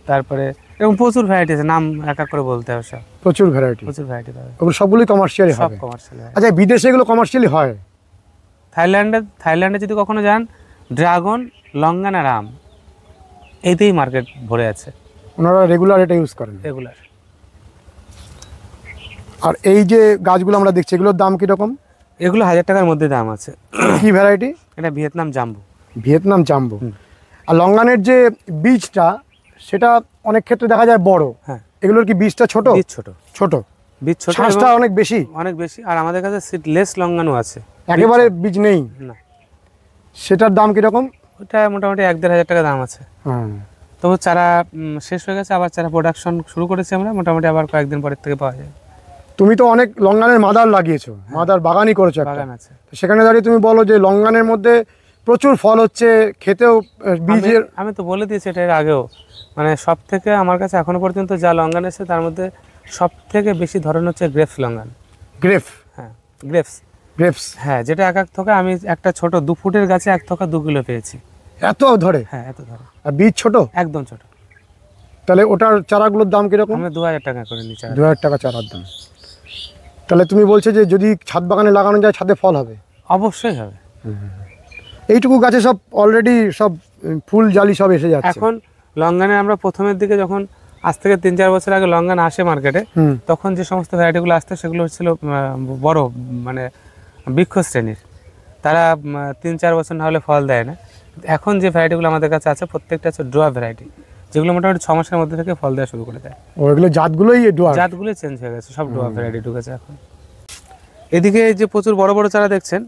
তারপরে এরকম প্রচুর ভ্যারাইটি আছে, নাম এক এক করে বলতে হবে সব। প্রচুর ভ্যারাইটি, প্রচুর ভ্যারাইটি পাবে, ওগুলো সবগুলোই কমার্শিয়ালি সব হবে? কমার্শিয়াল হয়। আচ্ছা, বিদেশে এগুলো কমার্শিয়ালি হয়? থাইল্যান্ডে যদি কখনো যান, ড্রাগন, লঙ্গান আর আম এতেই মার্কেট ভরে আছে, ওনারা রেগুলার এটা ইউজ করেন। রেগুলার। আর এই যে গাছগুলো আমরা দেখছি এগুলোর দাম কীরকম? এগুলো 1000 টাকার মধ্যে দাম আছে। কি ভ্যারাইটি? এটা ভিয়েতনাম জাম্বু। Vietnam jumbo. আর লঙ্গানের যে বীজটা সেটা অনেক ক্ষেত্রে দেখা যায় বড়, হ্যাঁ এগুলোর কি বীজটা ছোট? বীজ ছোট, ছোট, বীজ ছোট, শ্বাসটা অনেক বেশি? অনেক বেশি। আর আমাদের কাছে সিডলেস লঙ্গানও আছে, একেবারে বীজ নেই? না। সেটার দাম কীরকম? ওটা মোটামুটি 1-1.5 হাজার টাকা দাম আছে। হ্যাঁ। তবু চারা শেষ হয়ে গেছে, আবার চারা প্রোডাকশন শুরু করেছি আমরা, মোটামুটি আবার কয়েকদিন পরের থেকে পাওয়া যায়। তুমি তো অনেক লঙ্গানের মাদার লাগিয়েছো, মাদার বাগানই করেছো একটা। বাগান আছে। তো সেখানে দাঁড়িয়ে তুমি বলো যে লঙ্গানের মধ্যে প্রচুর ফল হচ্ছে, খেতেও বীজের। আমি তো বলে দিয়েছি এটা এর আগেও, মানে সব থেকে আমার কাছে এখনো পর্যন্ত যা লঙ্গান এসেছে তার মধ্যে সব থেকে বেশি ধরন হচ্ছে গ্রেপস লঙ্গান। গ্রেপ? হ্যাঁ, গ্রেপস। গ্রেপস, হ্যাঁ, যেটা এক থোকা আমি একটা ছোট 2 ফুটের গাছে 1 থোকা 2 কিলো পেয়েছি। এত ধরে? হ্যাঁ, এত ধরে। আর বীজ ছোট? একদম ছোট। তাহলে ওটার চারাগুলোর দাম কিরকম? আমরা 2000 টাকা করে নিই চারা। 2000 টাকা চারার দাম। তাহলে তুমি বলছো যে যদি ছাদ বাগানে লাগানো যায় ছাদে ফল হবে? অবশ্যই হবে। এইটুকু গাছে সব অলরেডি সব ফুল জালি সব এসে যাচ্ছে এখন লঙ্গানে আমরা প্রথমের দিকে যখন আজ থেকে 3-4 বছর আগে লঙ্গান আসে মার্কেটে, তখন যে সমস্ত ভ্যারাইটিগুলো আসতো সেগুলো হচ্ছিল বড়, মানে বৃক্ষ শ্রেণীর। তারা 3-4 বছর না হলে ফল দেয় না। এখন যে ভ্যারাইটিগুলো আমাদের কাছে আছে প্রত্যেকটা হচ্ছে ড্রোয়া ভ্যারাইটি, যেগুলো মোটামুটি 6 মাসের মধ্যে থেকে ফল দেওয়া শুরু করে দেয়। ওইগুলো জাতগুলোই জাতগুলোই চেঞ্জ হয়ে গেছে, সব ড্রোয়া ভ্যারাইটি ঢুকেছে এখন। এদিকে যে প্রচুর বড় বড় চারা দেখছেন,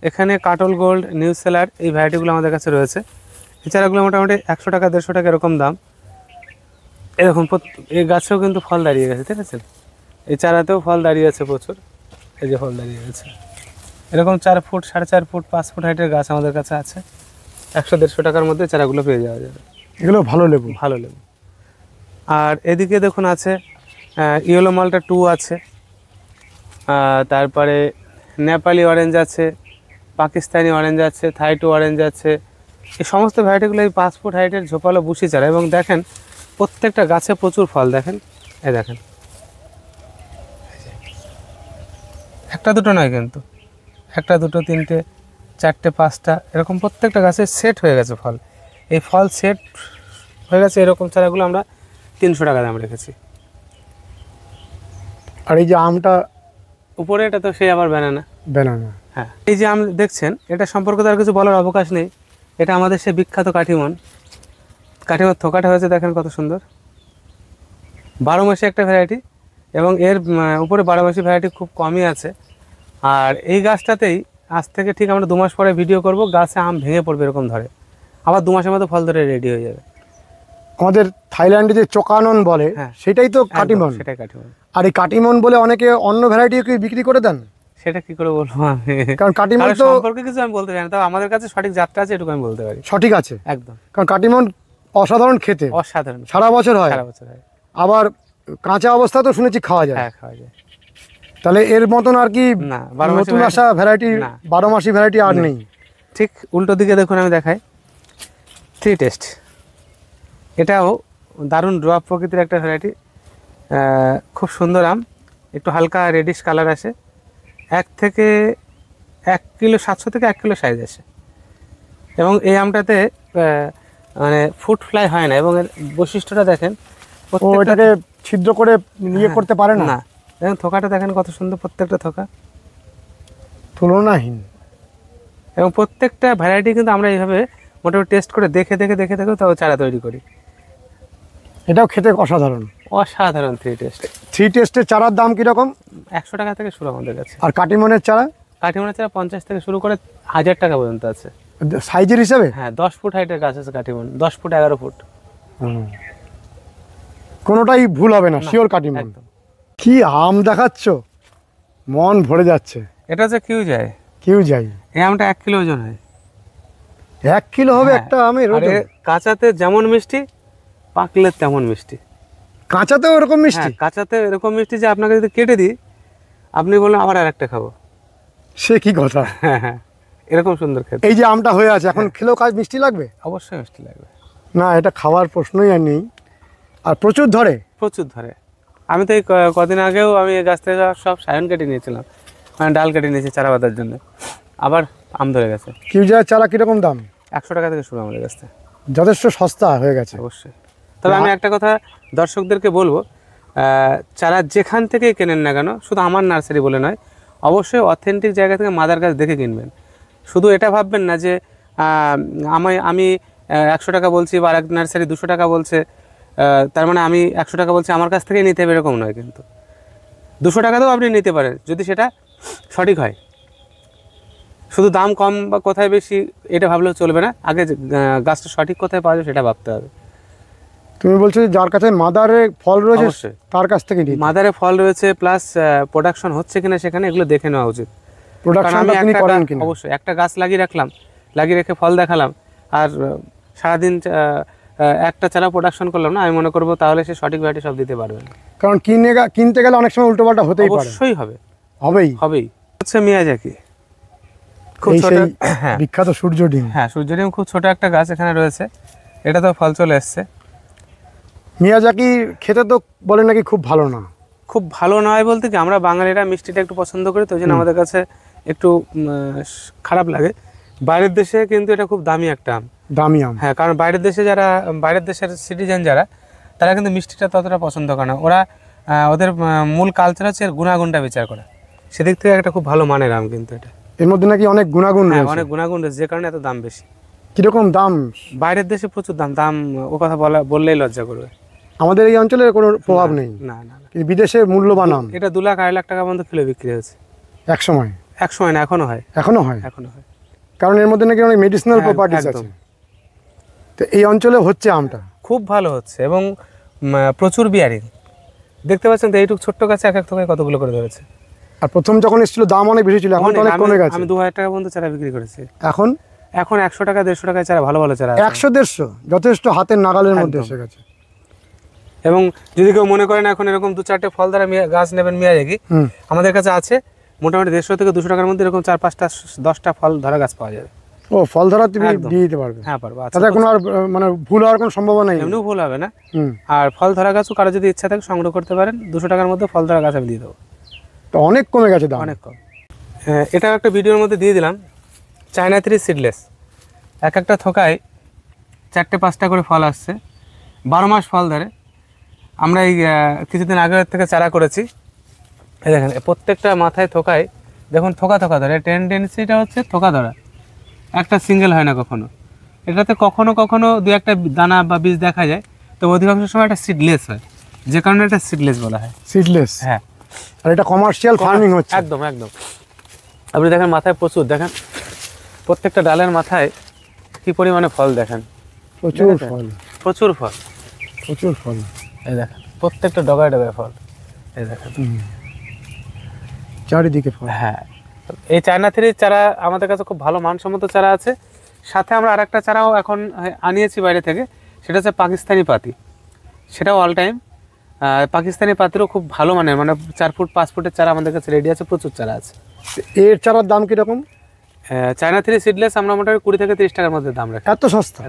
এখানে কাটল গোল্ড, নিউ সেলার, এই ভ্যারাইটিগুলো আমাদের কাছে রয়েছে। এই চারাগুলো মোটামুটি 100 টাকা 150 টাকা এরকম দাম। এরকম এই গাছেও কিন্তু ফল দাঁড়িয়ে গেছে, ঠিক আছে? এই চারাতেও ফল দাঁড়িয়ে আছে প্রচুর, এই যে ফল দাঁড়িয়ে গেছে। এরকম 4 ফুট, 4.5 ফুট, 5 ফুট হাইটের গাছ আমাদের কাছে আছে। 100-150 টাকার মধ্যে চারাগুলো পেয়ে যাওয়া যাবে। এগুলো ভালো লেবু, ভালো লেবু। আর এদিকে দেখুন আছে ইয়েলো মালটা 2 আছে, তারপরে নেপালি অরেঞ্জ আছে, পাকিস্তানি অরেঞ্জ আছে, থাই 2 অরেঞ্জ আছে। এই সমস্ত ভ্যারাইটিগুলো এই 5 ফুট হাইটের ঝোপালো বুশি চারা। এবং দেখেন প্রত্যেকটা গাছে প্রচুর ফল। দেখেন, এই দেখেন, একটা দুটো নয় কিন্তু, 1, 2, 3, 4, 5টা এরকম প্রত্যেকটা গাছে সেট হয়ে গেছে ফল। এই ফল সেট হয়ে গেছে এরকম চারাগুলো আমরা 300 টাকা দাম রেখেছি। আর এই যে আমটা উপরে, এটা তো সে আবার ব্যানানা। ব্যানানা, হ্যাঁ। এই যে আম দেখছেন, এটা সম্পর্কে তো আর কিছু বলার অবকাশ নেই। এটা আমাদের সে বিখ্যাত কাঠিমন। কাঠিমন থোকাটা হয়েছে দেখেন কত সুন্দর, 12 মাসি একটা ভ্যারাইটি। এবং এর উপরে 12 মাসি ভ্যারাইটি খুব কমই আছে। আর এই গাছটাতেই আজ থেকে ঠিক আমরা 2 মাস পরে ভিডিও করব, গাছে আম ভেঙে পড়বে এরকম ধরে, আবার 2 মাসের মধ্যে ফল ধরে রেডি হয়ে যাবে। আমাদের থাইল্যান্ডে যে চোকানন বলে, হ্যাঁ, সেটাই তো কাটিমন। সেটাই কাঠিমন। আর এই কাটিমন বলে অনেকে অন্য ভ্যারাইটি কি বিক্রি করে দেন? সেটা কি করে বলবো আমি, কারণ কাটিমন তো সম্পর্কে কিছু আমি বলতে জানি, তবে আমাদের কাছে সঠিক জাতটা আছে এটুকু আমি বলতে পারি। সঠিক আছে একদম। কারণ কাটিমন অসাধারণ খেতে, অসাধারণ, সারা বছর হয়। সারা বছর হয়। আবার কাঁচা অবস্থা তো শুনেছি খাওয়া যায়। হ্যাঁ, খাওয়া যায়। তাহলে এর মতন আর কি না, 12 মাসি নতুন আসা ভ্যারাইটি, না। 12 মাসি ভ্যারাইটি আর নেই। ঠিক উল্টো দিকে দেখুন, আমি দেখাই 3 টেস্ট। এটাও দারুণ ড্রপ প্রকৃতির একটা ভ্যারাইটি, খুব সুন্দর আম, একটু হালকা রেডিশ কালার আসে। 1 থেকে 1 কিলো 700 থেকে 1 কিলো সাইজ আসে। এবং এই আমটাতে মানে ফুড ফ্লাই হয় না। এবং এর বৈশিষ্ট্যটা দেখেন, ও এটাকে ছিদ্র করে নিয়ে করতে পারে না। না, দেখেন থোকাটা দেখেন কত সুন্দর, প্রত্যেকটা থোকা তুলনাহীন। এবং প্রত্যেকটা ভ্যারাইটি কিন্তু আমরা এইভাবে মোটামুটি টেস্ট করে দেখে তাও চারা তৈরি করি। এটাও খেতে অসাধারণ, অসাধারণ 3 টেস্ট। 3 টেস্টের চারার দাম কিরকম? 100 টাকা থেকে শুরু আমাদের কাছে। আর কাটিমনের চারা? কাঠিমনের চারা 50 থেকে শুরু করে 1000 টাকা পর্যন্ত আছে সাইজের হিসাবে? হ্যাঁ, 10 ফুট হাইটের গাছ আছে কাঠিমন, 10 ফুট 11 ফুট। কোনোটাই ভুল হবে না, শিওর কাটিমন। একদম। কি আম দেখাচ্ছ, মন ভরে যাচ্ছে। এটা হচ্ছে কিউ যায়, কেউ যাই। এই আমটা 1 কিলো ওজন হয়। 1 কিলো হবে হ্যাঁ, একটা আমের আর ওজন? এ কাঁচাতে যেমন মিষ্টি, পাকলে তেমন মিষ্টি। কাঁচাতেও এরকম মিষ্টি? হ্যাঁ, কাঁচাতে এরকম মিষ্টি যে আপনাকে যদি কেটে দিই আপনি বললেন আবার আরেকটা খাবো। সে কি কথা! হ্যাঁ হ্যাঁ, এরকম সুন্দর খেতে। এই যে আমটা হয়ে আছে এখন, খেলেও কাজ মিষ্টি লাগবে? অবশ্যই মিষ্টি লাগবে। না, এটা খাওয়ার প্রশ্নই আর নেই। আর প্রচুর ধরে? প্রচুর ধরে। আমি তো এই কদিন আগেও আমি এই গাছ থেকে সব সায়ন কেটে নিয়েছিলাম, মানে ডাল কেটে নিয়েছি চারা বাঁধার জন্য, আবার আম ধরে গেছে। কিউ যায় চারা কিরকম দাম? 100 টাকা থেকে শুরু আমাদের কাছ থেকে। যথেষ্ট সস্তা হয়ে গেছে। অবশ্যই। তবে আমি একটা কথা দর্শকদেরকে বলবো, চারা যেখান থেকেই কেনেন না কেন, শুধু আমার নার্সারি বলে নয়, অবশ্যই অথেন্টিক জায়গা থেকে মাদার গাছ দেখে কিনবেন। শুধু এটা ভাববেন না যে আমি 100 টাকা বলছি বা আরেক নার্সারি 200 টাকা বলছে, তার মানে আমি 100 টাকা বলছি আমার কাছ থেকেই নিতে হবে, এরকম নয় কিন্তু। 200 টাকাতেও আপনি নিতে পারেন যদি সেটা সঠিক হয়। শুধু দাম কম বা কোথায় বেশি এটা ভাবলেও চলবে না, আগে গাছটা সঠিক কোথায় পাওয়া যাবে সেটা ভাবতে হবে। তুমি বলছো যে যার কাছে মাদারে ফল রয়েছে অবশ্যই তার কাছ থেকে নিই, মাদারে ফল রয়েছে প্লাস প্রোডাকশন হচ্ছে কিনা সেখানে এগুলো দেখে নেওয়া উচিত। কারণ প্রোডাকশনটা আমি তিনি করেন কিনা। অবশ্যই একটা গাছ লাগিয়ে রাখলাম, লাগিয়ে রেখে ফল দেখালাম আর সারাদিন একটা চারা প্রোডাকশন করলাম না, আমি মনে করবো তাহলে সে সঠিক ভ্যারাইটি সব দিতে পারবে না। কারণ কিনতে গেলে অনেক সময় উল্টোপাল্টা হতেই পারে। অবশ্যই হবে, হবেই। হচ্ছে মিয়াজাকি, খুব এই ছোট, সেই হ্যাঁ বিখ্যাত সূর্য ডিম। হ্যাঁ সূর্য ডিম, খুব ছোট একটা গাছ এখানে রয়েছে, এটা তো ফল চলে এসছে। মিয়াজাকি খেতে তো বলে নাকি খুব ভালো না। খুব ভালো নয় বলতে কি, আমরা বাঙালিরা মিষ্টিটা একটু পছন্দ করি, তো ওই জন্য আমাদের কাছে একটু খারাপ লাগে। বাইরের দেশে কিন্তু এটা খুব দামি একটা আম। দামি আম। হ্যাঁ, কারণ বাইরের দেশের সিটিজেন যারা, তারা কিন্তু মিষ্টিটা ততটা পছন্দ করে না। ওরা ওদের মূল কালচার হচ্ছে এর গুণাগুণটা বিচার করা, সেদিক থেকে একটা খুব ভালো মানের আম কিন্তু এটা। এর মধ্যে নাকি অনেক গুণাগুণ রয়েছে। অনেক গুণাগুণ রয়েছে, যে কারণে এত দাম বেশি। কিরকম দাম? বাইরের দেশে প্রচুর দাম ও কথা বললেই লজ্জা করবে। আমাদের এই অঞ্চলে কোনো প্রভাব নেই। না না, কিন্তু বিদেশে মূল্যবান আম। এটা 2 লাখ 2.5 লাখ টাকা পর্যন্ত কিলো বিক্রি হয়েছে এক সময় না, এখনো হয়। এখনো হয়। কারণ এর মধ্যে নাকি অনেক মেডিসিনাল প্রপার্টিজ আছে। তো এই অঞ্চলে হচ্ছে আমটা খুব ভালো হচ্ছে এবং প্রচুর বিয়ারিং। দেখতে পাচ্ছেন তো, এইটুকু ছোট্ট গাছে এক থোকায় কতগুলো করে ধরেছে। আর প্রথম যখন এসেছিল দাম অনেক বেশি ছিল, এখন তো অনেক কমে গেছে। আমি 2000 টাকা পর্যন্ত চারা বিক্রি করেছি। এখন 100 টাকা 150 টাকায় চারা, ভালো চারা 100-150 যথেষ্ট হাতের নাগালের মধ্যে এসে গেছে। এবং যদি কেউ মনে করেন এখন এরকম 2-4টে ফল দ্বারা গাছ নেবেন মিয়াজাকি, আমাদের কাছে আছে মোটামুটি 150 থেকে 200 টাকার মধ্যে এরকম 4-5টা 10টা ফল ধরা গাছ পাওয়া যাবে। ও, ফল ধরা তুমি দিয়ে দিতে পারবে? হ্যাঁ পারবো। তাতে কোনো আর মানে ভুল হওয়ার কোনো সম্ভাবনা নেই? এমনিও ভুল হবে না। আর ফল ধরা গাছও কারো যদি ইচ্ছা থাকে সংগ্রহ করতে পারেন, 200 টাকার মধ্যে ফল ধরা গাছ আমি দিয়ে দেবো। তো অনেক কমে গেছে দাম, অনেক কম। এটা একটা ভিডিওর মধ্যে দিয়ে দিলাম, চায়না 3 সিডলেস। একটা থোকায় 4টে-5টা করে ফল আসছে, 12 মাস ফল ধরে। আমরা এই কিছুদিন আগে থেকে চারা করেছি। এই দেখেন প্রত্যেকটা মাথায় থোকায় দেখুন থোকা ধরে, টেন্ডেন্সিটা হচ্ছে থোকা ধরা, একটা সিঙ্গেল হয় না কখনো। এটাতে কখনো 2-1টা দানা বা বীজ দেখা যায়, তো অধিকাংশ সময় একটা সিডলেস হয়, যে কারণে এটা সিডলেস বলা হয়। সিডলেস? হ্যাঁ। আর এটা কমার্শিয়াল ফার্মিং হচ্ছে। একদম। আপনি দেখেন মাথায় প্রচুর, দেখেন প্রত্যেকটা ডালের মাথায় কি পরিমাণে ফল, দেখেন প্রচুর ফল। এই দেখেন প্রত্যেকটা ডগায় ফল, এই দেখেন চারিদিকে ফল। হ্যাঁ, এই চায়না 3 চারা আমাদের কাছে খুব ভালো মানসম্মত চারা আছে। সাথে আমরা আরেকটা চারাও এখন আনিয়েছি বাইরে থেকে, সেটা হচ্ছে পাকিস্তানি পাতি। সেটাও অল টাইম পাকিস্তানি পাতিরও খুব ভালো মানের, মানে 4 ফুট 5 ফুটের চারা আমাদের কাছে রেডি আছে, প্রচুর চারা আছে। এর চারার দাম কিরকম? চায়না 3 সিডলেস আমরা মোটামুটি 20 থেকে 30 টাকার মধ্যে দাম রাখি। এত সস্তা?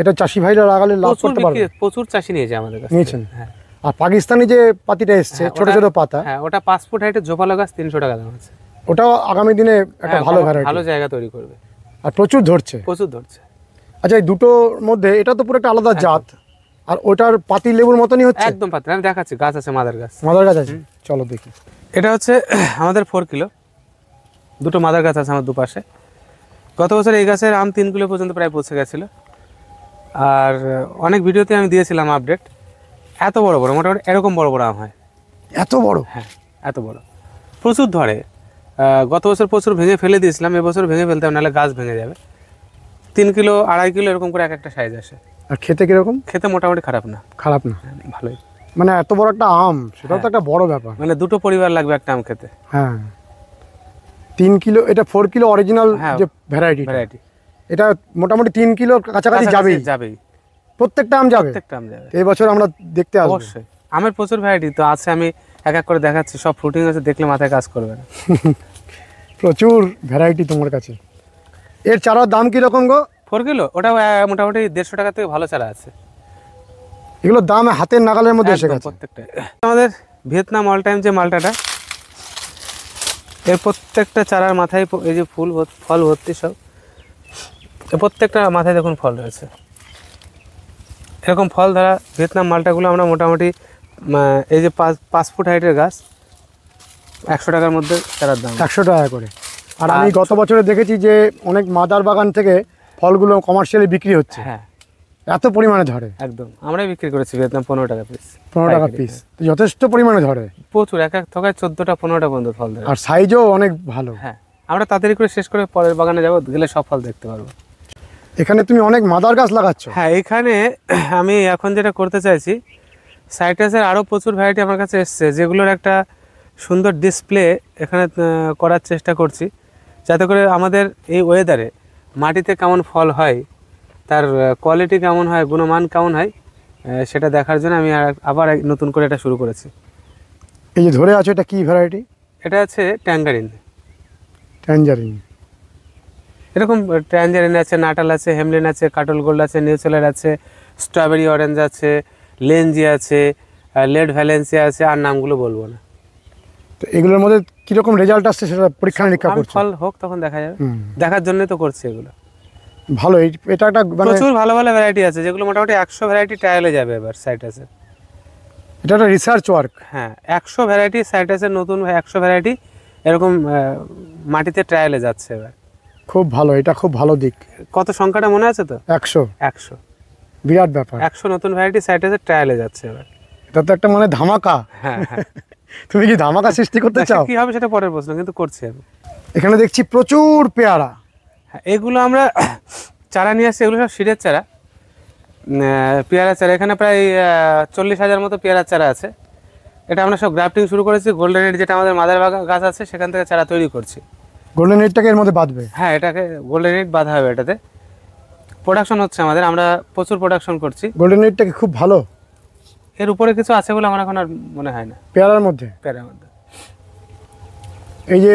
এটা চাষি ভাইরা লাগালে লাভ করতে পারবে? প্রচুর চাষি নিয়েছে আমাদের কাছে। নিয়েছেন? হ্যাঁ। আর পাকিস্তানি যে পাতিটা এসছে ছোট পাতা, হ্যাঁ ওটা 5 ফুট হাইটের জোপালো গাছ, 300 টাকা দাম আছে। ওটাও আগামী দিনে একটা ভালো জায়গা তৈরি করবে আর প্রচুর ধরছে। আচ্ছা, এই দুটোর মধ্যে এটা তো পুরো একটা আলাদা জাত, আর ওটার পাতি লেবুর মতনই হচ্ছে? একদম পাতি। আমি দেখাচ্ছি, গাছ আছে, মাদার গাছ আছে, চলো দেখি। এটা হচ্ছে আমাদের 4 কিলো, দুটো মাদার গাছ আছে আমার দুপাশে। গত বছর এই গাছের আম 3 কিলো পর্যন্ত প্রায় পৌঁছে গেছিলো। আর অনেক ভিডিওতে আমি দিয়েছিলাম আপডেট, এত বড় মোটামুটি এরকম বড় আম হয়। এত বড়? হ্যাঁ, এত বড়, প্রচুর ধরে। গত বছর প্রচুর ভেঙে ফেলে দিয়েছিলাম, এবছর ভেঙে ফেলতে হবে, নাহলে গাছ ভেঙে যাবে। 3 কিলো 2.5 কিলো এরকম করে একটা সাইজ আসে। আর খেতে কিরকম? খেতে মোটামুটি খারাপ না, ভালোই। মানে এত বড় একটা আম, সেটাও তো একটা বড় ব্যাপার। মানে 2টো পরিবার লাগবে একটা আম খেতে। হ্যাঁ, 3 কিলো। এটা 4 কিলো অরিজিনাল যে ভ্যারাইটি, এটা মোটামুটি 3 কিলো কাছাকাছি যাবেই। প্রত্যেকটা আম যাবে? এই বছর আমরা দেখতে আসবো অবশ্যই। আমের প্রচুর ভ্যারাইটি তো আছে, আমি এক করে দেখাচ্ছি। সব ফ্রুটিং আছে, দেখলে মাথায় কাজ করবে না। প্রচুর ভ্যারাইটি তোমার কাছে। এর চারার দাম কিরকম গো? 4 কিলো ওটা মোটামুটি 150 টাকা থেকে ভালো চারা আছে। এগুলোর দাম হাতের নাগালের মধ্যে এসে গেছে প্রত্যেকটা। আমাদের ভিয়েতনাম অল টাইম যে মালটাটা, এর প্রত্যেকটা চারার মাথায় এই যে ফল ভর্তি সব, প্রত্যেকটা মাথায় দেখুন ফল রয়েছে। এরকম ফল ধরা ভিয়েতনাম মালটাগুলো আমরা মোটামুটি এই যে 5 ফুট হাইটের গাছ 100 টাকার মধ্যে চারার দাম, 100 টাকা করে। আর আমি গত বছরে দেখেছি যে অনেক মাদার বাগান থেকে ফলগুলো কমার্শিয়ালি বিক্রি হচ্ছে। হ্যাঁ, এত পরিমাণে ধরে। একদম, আমরাই বিক্রি করেছি ভিয়েতনাম 15 টাকা পিস। 15 টাকা পিস, যথেষ্ট পরিমাণে ধরে। প্রচুর, এক থোকায় 14টা 15টা পর্যন্ত ফল ধরে। আর সাইজও অনেক ভালো। হ্যাঁ, আমরা তাড়াতাড়ি করে শেষ করে পরের বাগানে যাব, গেলে সব ফল দেখতে পারবো। এখানে তুমি অনেক মাদার গাছ লাগাচ্ছ। হ্যাঁ, এখানে আমি এখন যেটা করতে চাইছি, সাইট্রাসের আরও প্রচুর ভ্যারাইটি আমার কাছে এসছে, যেগুলোর একটা সুন্দর ডিসপ্লে এখানে করার চেষ্টা করছি, যাতে করে আমাদের এই ওয়েদারে মাটিতে কেমন ফল হয়, তার কোয়ালিটি কেমন হয়, গুণমান কেমন হয়, সেটা দেখার জন্য আমি আবার নতুন করে এটা শুরু করেছি। এই যে ধরে আছো, এটা কি ভ্যারাইটি? এটা আছে ট্যাঙ্গারিন। ট্যাঞ্জারিন। এরকম ট্যাঞ্জারিন আছে, নাটাল আছে, হেমলিন আছে, কাটল গোল্ড আছে, নিউচেলার আছে, স্ট্রবেরি অরেঞ্জ আছে, লেঞ্জি আছে, লেড ভ্যালেন্সিয়া আছে, আর নামগুলো বলবো না। তো এগুলোর মধ্যে কিরকম রেজাল্ট আসছে সেটা পরীক্ষা নিরীক্ষা করছো? ফল হোক তখন দেখা যাবে, দেখার জন্যই তো করছি এগুলো। ভালো, এটা একটা মানে প্রচুর ভালো ভালো ভ্যারাইটি আছে, যেগুলো মোটামুটি 100 ভ্যারাইটি ট্রায়ালে যাবে এবার সাইট্রাসের। এটা একটা রিসার্চ ওয়ার্ক। হ্যাঁ, 100 ভ্যারাইটি সাইট্রাসের, নতুন 100 ভ্যারাইটি এরকম মাটিতে ট্রায়ালে যাচ্ছে এবার। খুব ভালো, এটা খুব ভালো দিক। কত সংখ্যাটা মনে আছে তো? 100। বিরাট ব্যাপার। 100 নতুন ভ্যারাইটি সাইট্রাসের ট্রায়ালে যাচ্ছে এবার। এটা তো একটা মানে ধামাকা। হ্যাঁ হ্যাঁ। তুমি কি ধামাকা সৃষ্টি করতে চাও? কি হবে সেটা পরের প্রশ্ন, কিন্তু করছি আমি। এখানে দেখছি প্রচুর পেয়ারা। হ্যাঁ, এগুলো আমরা চারা নিয়ে আসছি, এগুলো সব সিডের চারা, পেয়ারা চারা। এখানে প্রায় 40,000 মতো পেয়ারার চারা আছে। এটা আমরা সব গ্রাফটিং শুরু করেছি। গোল্ডেন এড যেটা আমাদের মাদার গাছ আছে, সেখান থেকে চারা তৈরি করছি। গোল্ডেন এডটাকে এর মধ্যে বাঁধবে? হ্যাঁ, এটাকে গোল্ডেন এড বাঁধা হবে। এটাতে প্রোডাকশন হচ্ছে আমাদের, আমরা প্রচুর প্রোডাকশন করছি। গোল্ডেন এডটা কি খুব ভালো? এর উপরে কিছু আছে বলে আমার এখন আর মনে হয় না। পেয়ারার মধ্যে? পেয়ারার মধ্যে এই যে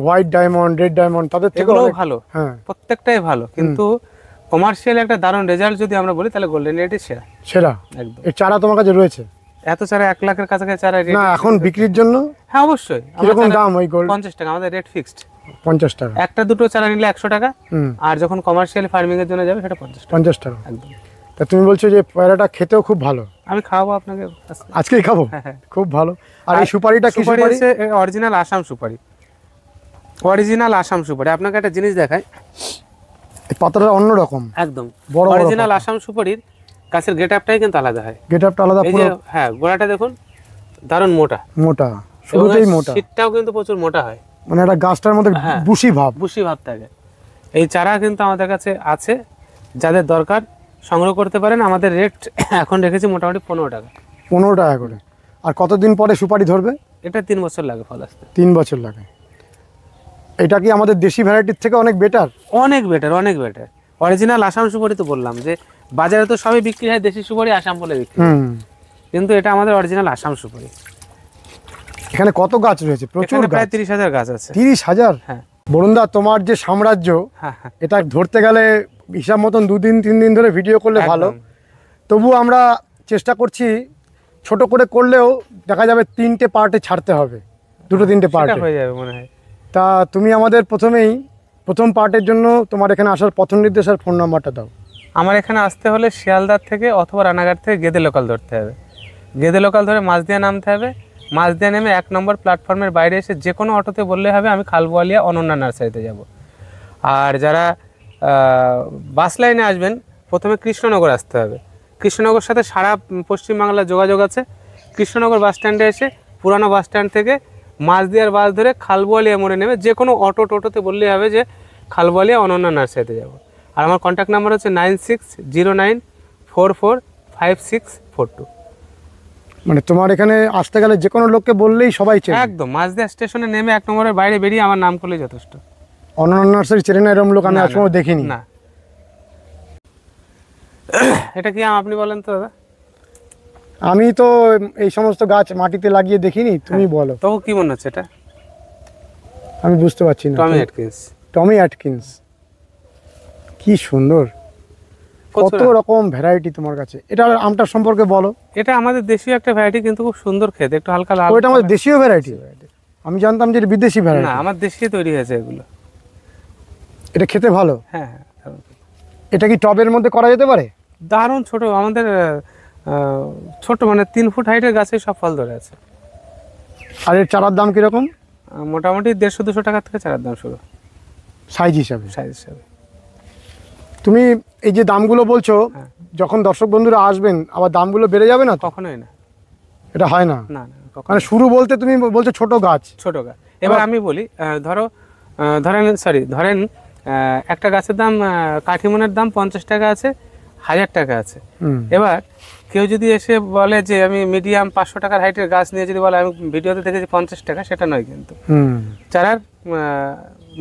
হোয়াইট ডায়মন্ড, রেড ডায়মন্ড, তাদের থেকে এগুলোও ভালো। হ্যাঁ, প্রত্যেকটাই ভালো, কিন্তু কমার্শিয়াল একটা দারুণ রেজাল্ট যদি আমরা বলি, তাহলে গোল্ডেন এডই সেরা। সেরা একদম। এর চারা তোমার কাছে রয়েছে? এত চারা 1 লাখের কাছাকাছি চারা। না, এখন বিক্রির জন্য? হ্যাঁ, অবশ্যই। কিরকম দাম ওই গোল্ড? 50 টাকা আমাদের রেট ফিক্সড। 50 টাকা? একটা দুটো চারা নিলে 100 টাকা, আর যখন কমার্শিয়াল ফার্মিং এর জন্য যাবে সেটা 50 টাকা। 50 টাকা। একদম। তা তুমি বলছো যে পেয়ারাটা খেতেও খুব ভালো? আমি খাওয়াবো আপনাকে আজকে। আজকেই খাবো? খুব ভালো। আর এই সুপারিটা কি সুপারি? অরিজিনাল আসাম সুপারি। অরিজিনাল আসাম সুপারি। আপনাকে একটা জিনিস দেখাই, এই পাতাটা অন্যরকম একদম। বড় অরিজিনাল আসাম সুপারির গাছের গেটআপটাই কিন্তু আলাদা হয়। গেটআপটা আলাদা এই পুরো। যে হ্যাঁ, গোড়াটা দেখুন দারুণ মোটা। মোটা, শুরুতেই মোটা। শীতটাও কিন্তু প্রচুর মোটা হয়, মানে একটা গাছটার মধ্যে বুশি ভাব। বুশি ভাব থাকে। এই চারা কিন্তু আমাদের কাছে আছে, যাদের দরকার সংগ্রহ করতে পারেন। আমাদের রেট এখন রেখেছি মোটামুটি 15 টাকা। 15 টাকা করে। আর কতদিন পরে সুপারি ধরবে? এটা 3 বছর লাগে ফল আসতে। 3 বছর লাগে। এটা কি আমাদের দেশি ভ্যারাইটির থেকে অনেক বেটার? অনেক বেটার, অনেক বেটার। অরিজিনাল আসাম সুপারি তো বললাম যে বাজারে তো সবই বিক্রি হয় দেশি সুপারি, আসাম বলে বিক্রি হয়। কিন্তু এটা আমাদের অরিজিনাল আসাম সুপারি। এখানে কত গাছ রয়েছে? প্রচুর গাছ। প্রায় 30,000 গাছ আছে। 30,000? হ্যাঁ। বরুণদা, তোমার যে সাম্রাজ্য, হ্যাঁ হ্যাঁ, এটা ধরতে গেলে হিসাব মতন 2 দিন 3 দিন ধরে ভিডিও করলে ভালো। তবু আমরা চেষ্টা করছি, ছোট করে করলেও দেখা যাবে 3টে পার্টে ছাড়তে হবে, 2-3টে পার্টে হয়ে যাবে মনে হয়। তা তুমি আমাদের প্রথম পার্টের জন্য তোমার এখানে আসার পথ নির্দেশ আর ফোন নাম্বারটা দাও। আমার এখানে আসতে হলে শিয়ালদার থেকে অথবা রানাঘাট থেকে গেদে লোকাল ধরতে হবে। গেদে লোকাল ধরে মাঝদিয়া নামতে হবে। মাঝদিয়া নেমে 1 নম্বর প্ল্যাটফর্মের বাইরে এসে যে কোনো অটোতে বললে হবে আমি খালবোয়ালিয়া অনন্যা নার্সারিতে যাব। আর যারা বাস লাইনে আসবেন, প্রথমে কৃষ্ণনগর আসতে হবে। কৃষ্ণনগর সাথে সারা পশ্চিমবাংলার যোগাযোগ আছে। কৃষ্ণনগর বাস স্ট্যান্ডে এসে পুরানো বাস স্ট্যান্ড থেকে মাঝদিয়ার বাস ধরে খালবোয়ালিয়া মোড়ে নেমে যে কোনো টোটোতে বললেই হবে যে খালবোয়ালিয়া অনন্যা নার্সারিতে যাব। আর আমার কন্ট্যাক্ট নাম্বার হচ্ছে 9609445642। মানে তোমার এখানে আসতে গেলে যে কোনো লোককে বললেই সবাই চেনে? একদম। মাঝদিয়া স্টেশনে নেমে 1 নম্বরের বাইরে বেরিয়ে আমার নাম করলেই যথেষ্ট। অনন্যা নার্সারি চেনে না এরকম লোক আমি আজও দেখিনি। না। এটা কি আপনি বলেন তো দাদা? আমি তো এই সমস্ত গাছ মাটিতে লাগিয়ে দেখিনি, তুমি বলো। তবু কি মনে হচ্ছে এটা? আমি বুঝতে পারছি না। টমি অ্যাটকিন্স। টমি অ্যাটকিন্স, কি সুন্দর। কত রকম ভ্যারাইটি তোমার কাছে। এটা আমটার সম্পর্কে বলো। এটা আমাদের দেশীয় একটা ভ্যারাইটি, কিন্তু খুব সুন্দর খেতে, একটু হালকা লাল। ওটা আমাদের দেশীয় ভ্যারাইটি? আমি জানতাম যে এটা বিদেশি ভ্যারাইটি। না, আমার দেশীয় তৈরি হয়েছে এগুলো। এটা খেতে ভালো? হ্যাঁ হ্যাঁ। এটা কি টবের মধ্যে করা যেতে পারে? দারুণ ছোট, আমাদের ছোট মানে 3 ফুট হাইটের গাছে সব ফল ধরে আছে। আর এর চারার দাম কিরকম? মোটামুটি 150-200 টাকা থেকে চারার দাম শুরু, সাইজ হিসাবে। সাইজ হিসাবে। তুমি এই যে দামগুলো বলছো, যখন দর্শক বন্ধুরা আসবেন আবার দামগুলো বেড়ে যাবে না? কখনোই না। এটা হয় না? না না, মানে শুরু বলতে তুমি বলছো ছোট গাছ। ছোট গাছ। এবার আমি বলি, ধরো ধরেন একটা গাছের দাম কাঠিমনের দাম 50 টাকা আছে, 1000 টাকা আছে। এবার কেউ যদি এসে বলে যে আমি মিডিয়াম 500 টাকার হাইটের গাছ নিয়ে যদি বলে আমি ভিডিওতে দেখেছি 50 টাকা, সেটা নয় কিন্তু। চারার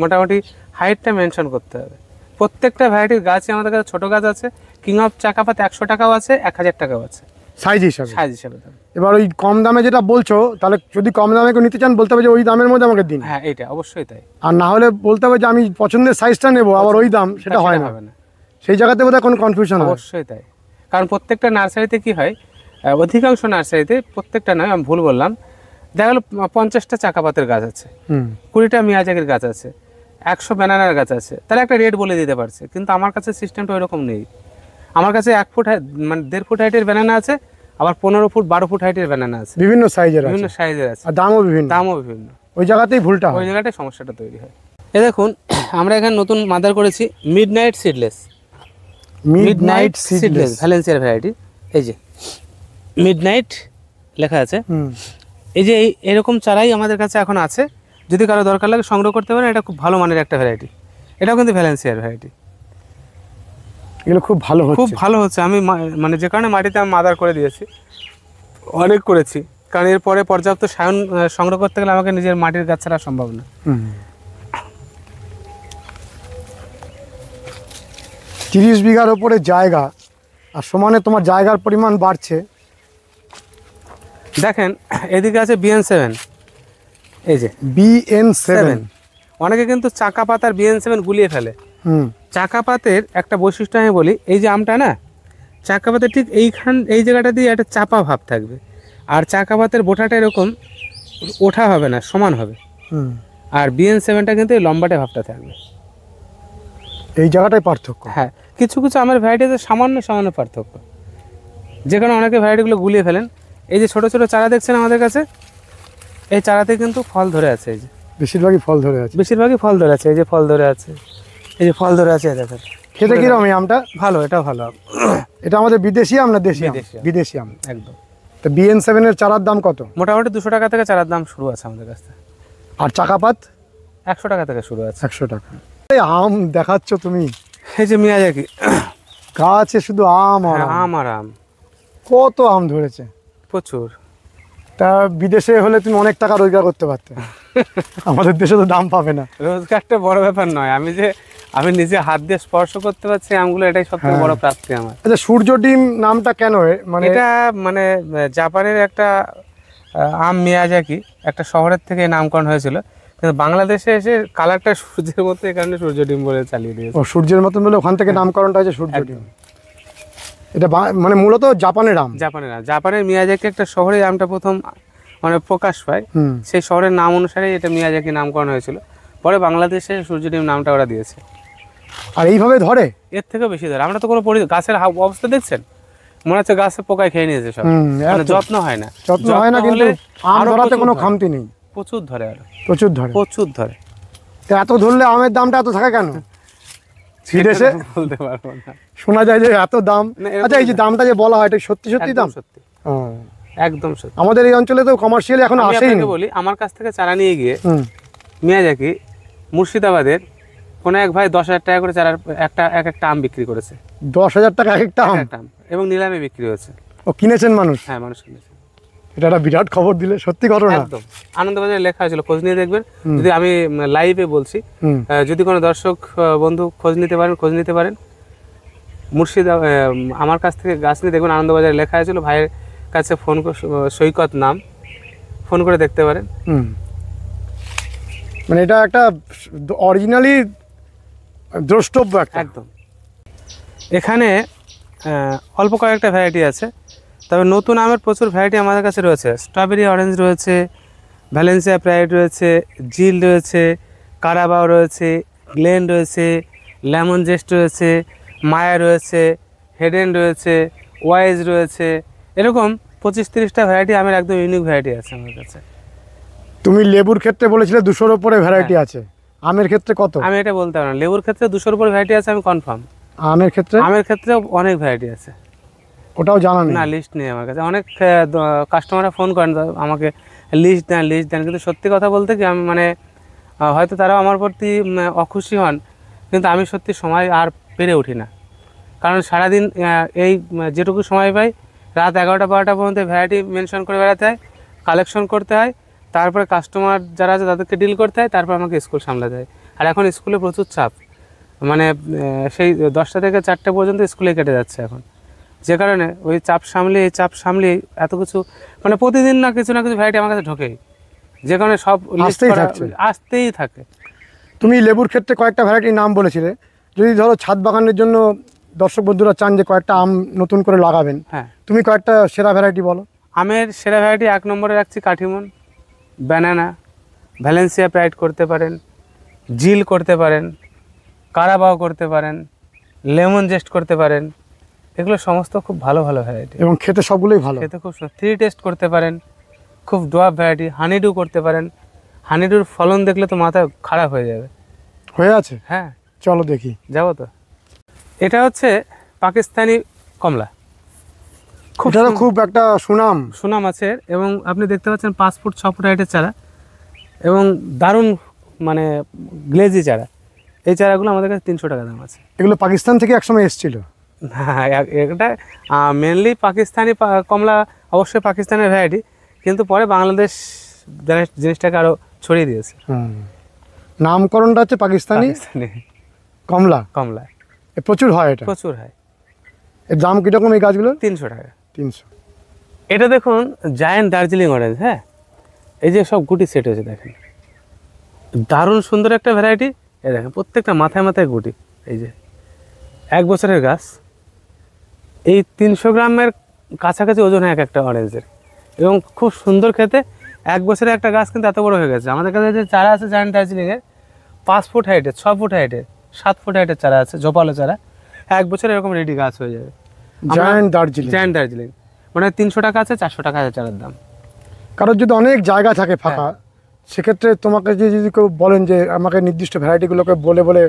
মোটামুটি হাইটটা মেনশন করতে হবে। প্রত্যেকটা ভ্যারাইটির গাছই আমাদের কাছে ছোটো গাছ আছে, কিং অফ চাকাপাত 100 টাকাও আছে, 1000 টাকাও আছে, সাইজ হিসাবে। সাইজ হিসাবে দাম। এবার ওই কম দামে যেটা বলছো, তাহলে যদি কম দামে কেউ নিতে চান বলতে হবে যে ওই দামের মধ্যে আমাকে দিন। হ্যাঁ, এইটা অবশ্যই তাই। আর না হলে বলতে হবে যে আমি পছন্দের সাইজটা নেবো, আবার ওই দাম, সেটা হয় না। সেই জায়গাতে বোধহয় কোনো কনফিউশন হয়। অবশ্যই তাই, কারণ প্রত্যেকটা নার্সারিতে কি হয়, অধিকাংশ নার্সারিতে, প্রত্যেকটা নয়, আমি ভুল বললাম, দেখা গেলো 50টা চাকাপাতের গাছ আছে, 20টা মিয়াজাকির গাছ আছে, 100 ব্যানানার গাছ আছে, তাহলে একটা রেট বলে দিতে পারছে। কিন্তু আমার কাছে সিস্টেমটা ওইরকম নেই। আমার কাছে 1 ফুট মানে 1.5 ফুট হাইটের ব্যানানা আছে, আবার 15 ফুট 12 ফুট হাইটের ব্যানানা আছে, বিভিন্ন সাইজের আছে, আর দামও বিভিন্ন। ওই জায়গাতেই ভুলটা হয়, ওই জায়গাটাই সমস্যাটা তৈরি হয়। দেখুন, আমরা এখানে নতুন মাদার করেছি মিডনাইট সিডলেস, ভ্যালেন্সিয়ার ভ্যারাইটি। এই যে মিডনাইট লেখা আছে, এই যে এরকম চারাই আমাদের কাছে এখন আছে। যদি কারো দরকার লাগে সংগ্রহ করতে পারেন। এটা খুব ভালো মানের একটা ভ্যারাইটি, এটাও কিন্তু ভ্যালেন্সিয়ার ভ্যারাইটি। এগুলো খুব ভালো হচ্ছে। আমি মানে যে কারণে মাটিতে আমি মাদার করে দিয়েছি, অনেক করেছি, কারণ এরপরে পর্যাপ্ত সায়ন সংগ্রহ করতে গেলে আমাকে নিজের মাটির গাছ ছাড়া সম্ভব না। 30 বিঘার উপরে জায়গা, আর সমানে তোমার জায়গার পরিমাণ বাড়ছে। দেখেন, এদিকে আছে BN7, এই যে BN7। অনেকে কিন্তু চাকা পাতার BN7 গুলিয়ে ফেলে। চাকা পাতের একটা বৈশিষ্ট্য আমি বলি, এই যে আমটা না, চাকা পাতের ঠিক এই জায়গাটা দিয়ে একটা চাপা ভাব থাকবে, আর চাকা পাতের বোটাটা এরকম ওঠা হবে না, সমান হবে। আর BN7টা কিন্তু এই লম্বাটে ভাবটা থাকবে। এই জায়গাটাই পার্থক্য। হ্যাঁ, কিছু কিছু আমের ভ্যারাইটিতে সামান্য পার্থক্য, যে কারণে অনেকে ভ্যারাইটিগুলো গুলিয়ে ফেলেন। এই যে ছোট ছোট চারা দেখছেন আমাদের কাছে, এই চারাতে কিন্তু ফল ধরে আছে। এই যে বেশিরভাগই ফল ধরে আছে, এই যে ফল ধরে আছে, দেখেন। খেতে কিরকম এই আমটা? ভালো, এটাও ভালো আম। এটা আমাদের বিদেশি আম না দেশি? বিদেশি আম, একদম। তো BN7 এর চারার দাম কত? মোটামুটি 200 টাকা থেকে চারার দাম শুরু আছে আমাদের কাছে। আর চাকাপাত 100 টাকা থেকে শুরু আছে। 100 টাকা। এই আম দেখাচ্ছ তুমি, এই যে মিয়াজাকি গাছে শুধু আম আর আম। কত আম ধরেছে, প্রচুর। তা বিদেশে হলে তুমি অনেক টাকা রোজগার করতে পারতে। আমাদের দেশে তো দাম পাবে না। রোজগারটা বড় ব্যাপার নয়, আমি নিজে হাত দিয়ে স্পর্শ করতে পারছি আমগুলো, এটাই সবথেকে বড় প্রাপ্তি আমার। আচ্ছা, সূর্য ডিম নামটা কেন? মানে এটা মানে জাপানের একটা আম মিয়াজাকি, একটা শহরের থেকে নামকরণ হয়েছিল, কিন্তু বাংলাদেশে এসে কালারটা সূর্যের মতো, এই কারণে সূর্য ডিম বলে চালিয়ে দিয়েছে। ও, সূর্যের মতন বলে ওখান থেকে নামকরণটা হয়েছে সূর্য ডিম। এটা মানে মূলত জাপানের আম। জাপানের মিয়াজাকি একটা শহরে আমটা প্রথম মানে প্রকাশ পায়, সেই শহরের নাম অনুসারে এটা মিয়াজাকি নামকরণ হয়েছিল। পরে বাংলাদেশে সূর্য ডিম নামটা ওরা দিয়েছে। আর এইভাবে ধরে? এর থেকেও বেশি ধরে। আমরা তো কোনো গাছের অবস্থা দেখছেন, মনে হচ্ছে গাছে পোকায় খেয়ে নিয়েছে সব, মানে যত্ন হয় না, কিন্তু আম ধরাতে কোনো খামতি নেই। প্রচুর ধরে, প্রচুর ধরে। তো এত ধরলে আমের দামটা এত থাকে কেন বিদেশে? বলতে পারবো না, শোনা যায় যে এত দাম। আচ্ছা, এই যে দামটা যে বলা হয়, এটা সত্যি দাম? সত্যি, একদম সত্যি। আমাদের এই অঞ্চলে তো কমার্শিয়ালি এখন আসেইনি। বলি, আমার কাছ থেকে চারা নিয়ে গিয়ে মিয়াজাকি মুর্শিদাবাদের কোনো এক ভাই 10,000 টাকা করে চারার একটা আম বিক্রি করেছে। 10,000 টাকা এক একটা আম? এবং নিলামে বিক্রি হয়েছে। ও, কিনেছেন মানুষ? হ্যাঁ, মানুষ কিনেছে। এটা একটা বিরাট খবর দিলে, সত্যি ঘটনা। একদম আনন্দবাজারে লেখা হয়েছিল, খোঁজ নিয়ে দেখবেন। যদি আমি লাইভে বলছি, যদি কোনো দর্শক বন্ধু খোঁজ নিতে পারেন মুর্শিদাবাদ, আমার কাছ থেকে গাছ নিয়ে দেখবেন, আনন্দবাজারে লেখা হয়েছিল। ভাইয়ের কাছে ফোন, সৈকত নাম, ফোন করে দেখতে পারেন। মানে এটা একটা অরিজিনালি দ্রষ্টব্য একদম। এখানে অল্প কয়েকটা ভ্যারাইটি আছে, তবে নতুন আমের প্রচুর ভ্যারাইটি আমাদের কাছে রয়েছে। স্ট্রবেরি অরেঞ্জ রয়েছে, ভ্যালেন্সিয়া প্রাইড রয়েছে, জিল রয়েছে, কারাবাও রয়েছে, গ্লেন রয়েছে, লেমন জেস্ট রয়েছে, মায়া রয়েছে, হেডেন রয়েছে, ওয়াইজ রয়েছে। এরকম 25-30টা ভ্যারাইটি আমের একদম ইউনিক ভ্যারাইটি আছে আমার কাছে। তুমি লেবুর ক্ষেত্রে বলেছিলে 200-র উপরে ভ্যারাইটি আছে, আমের ক্ষেত্রে কত? আমি এটা বলতে পারবো না। লেবুর ক্ষেত্রে 200-র উপরে ভ্যারাইটি আছে, আমি কনফার্ম। আমের ক্ষেত্রে অনেক ভ্যারাইটি আছে, ওটাও জানা নেই? না, লিস্ট নেই আমার কাছে। অনেক কাস্টমাররা ফোন করেন আমাকে, লিস্ট দেন, কিন্তু সত্যি কথা বলতে কি, আমি মানে হয়তো তারাও আমার প্রতি অখুশি হন, কিন্তু আমি সত্যি সময় আর পেরে উঠি না। কারণ সারাদিন এই যেটুকু সময় পাই, রাত 11টা 12টা পর্যন্ত ভ্যারাইটি মেনশন করে বেড়াতে হয়, কালেকশন করতে হয়, তারপরে কাস্টমার যারা আছে তাদেরকে ডিল করতে হয়, তারপর আমাকে স্কুল সামলাতে হয়। আর এখন স্কুলে প্রচুর চাপ, মানে সেই 10টা থেকে 4টে পর্যন্ত স্কুলে কেটে যাচ্ছে এখন, যে কারণে ওই চাপ সামলিয়ে এত কিছু, মানে প্রতিদিন না কিছু ভ্যারাইটি আমার কাছে ঢোকেই, যে কারণে সব আসতেই থাকে। তুমি লেবুর ক্ষেত্রে কয়েকটা ভ্যারাইটির নাম বলেছিলে, যদি ধরো ছাদ বাগানের জন্য দর্শক বন্ধুরা চান যে কয়েকটা আম নতুন করে লাগাবেন, হ্যাঁ, তুমি কয়েকটা সেরা ভ্যারাইটি বলো। আমের সেরা ভ্যারাইটি 1 নম্বরে রাখছি কাঠিমন, ব্যানানা, ভ্যালেন্সিয়া প্রাইড করতে পারেন, জিল করতে পারেন, কারাবাও করতে পারেন, লেমন জেস্ট করতে পারেন। এগুলো সমস্ত খুব ভালো ভ্যারাইটি এবং খেতে সবগুলোই ভালো, খেতে খুব সুন্দর। 3 টেস্ট করতে পারেন, খুব ডোয়াব ভ্যারাইটি। হানিডু করতে পারেন, হানিডুর ফলন দেখলে তো মাথা খারাপ হয়ে যাবে। হয়ে আছে? হ্যাঁ, চলো দেখি। যাবো তো। এটা হচ্ছে পাকিস্তানি কমলা, খুব একটা সুনাম আছে। এবং আপনি দেখতে পাচ্ছেন 5 ফুট 6 ফুট হাইটের চারা, এবং দারুণ মানে গ্লেজি চারা। এই চারাগুলো আমাদের কাছে 300 টাকা দাম আছে। এগুলো পাকিস্তান থেকে একসময় এসেছিল? হ্যাঁ, এটা মেনলি পাকিস্তানি কমলা, অবশ্যই পাকিস্তানের ভ্যারাইটি, কিন্তু পরে বাংলাদেশ জিনিসটাকে আরও ছড়িয়ে দিয়েছে। নামকরণটা হচ্ছে পাকিস্তানি কমলা। প্রচুর হয়, এটা প্রচুর হয়। এর দাম কীরকম এই গাছগুলো? 300 টাকা। 300। এটা দেখুন জায়ান্ট দার্জিলিং অরেঞ্জ। হ্যাঁ, এই যে সব গুটি সেট হয়েছে দেখেন, দারুণ সুন্দর একটা ভ্যারাইটি। এই দেখেন প্রত্যেকটা মাথায় মাথায় গুটি। এই যে 1 বছরের গাছ, এই 300 গ্রামের কাছাকাছি ওজন হয় একটা অরেঞ্জের, এবং খুব সুন্দর খেতে। 1 বছরের একটা গাছ কিন্তু এত বড় হয়ে গেছে। আমাদের কাছে যে চারা আছে জায়ান্ট দার্জিলিংয়ের, 5 ফুট হাইটের, 6 ফুট হাইটের, 7 ফুট হাইটের চারা আছে, জোপালো চারা। 1 বছরে এরকম রেডি গাছ হয়ে যাবে। জায়ান্ট দার্জিলিং মানে 300 টাকা আছে, 400 টাকা আছে চারার দাম। কারোর যদি অনেক জায়গা থাকে ফাঁকা, সেক্ষেত্রে তোমাকে যদি কেউ বলেন যে আমাকে নির্দিষ্ট ভ্যারাইটিগুলোকে বলে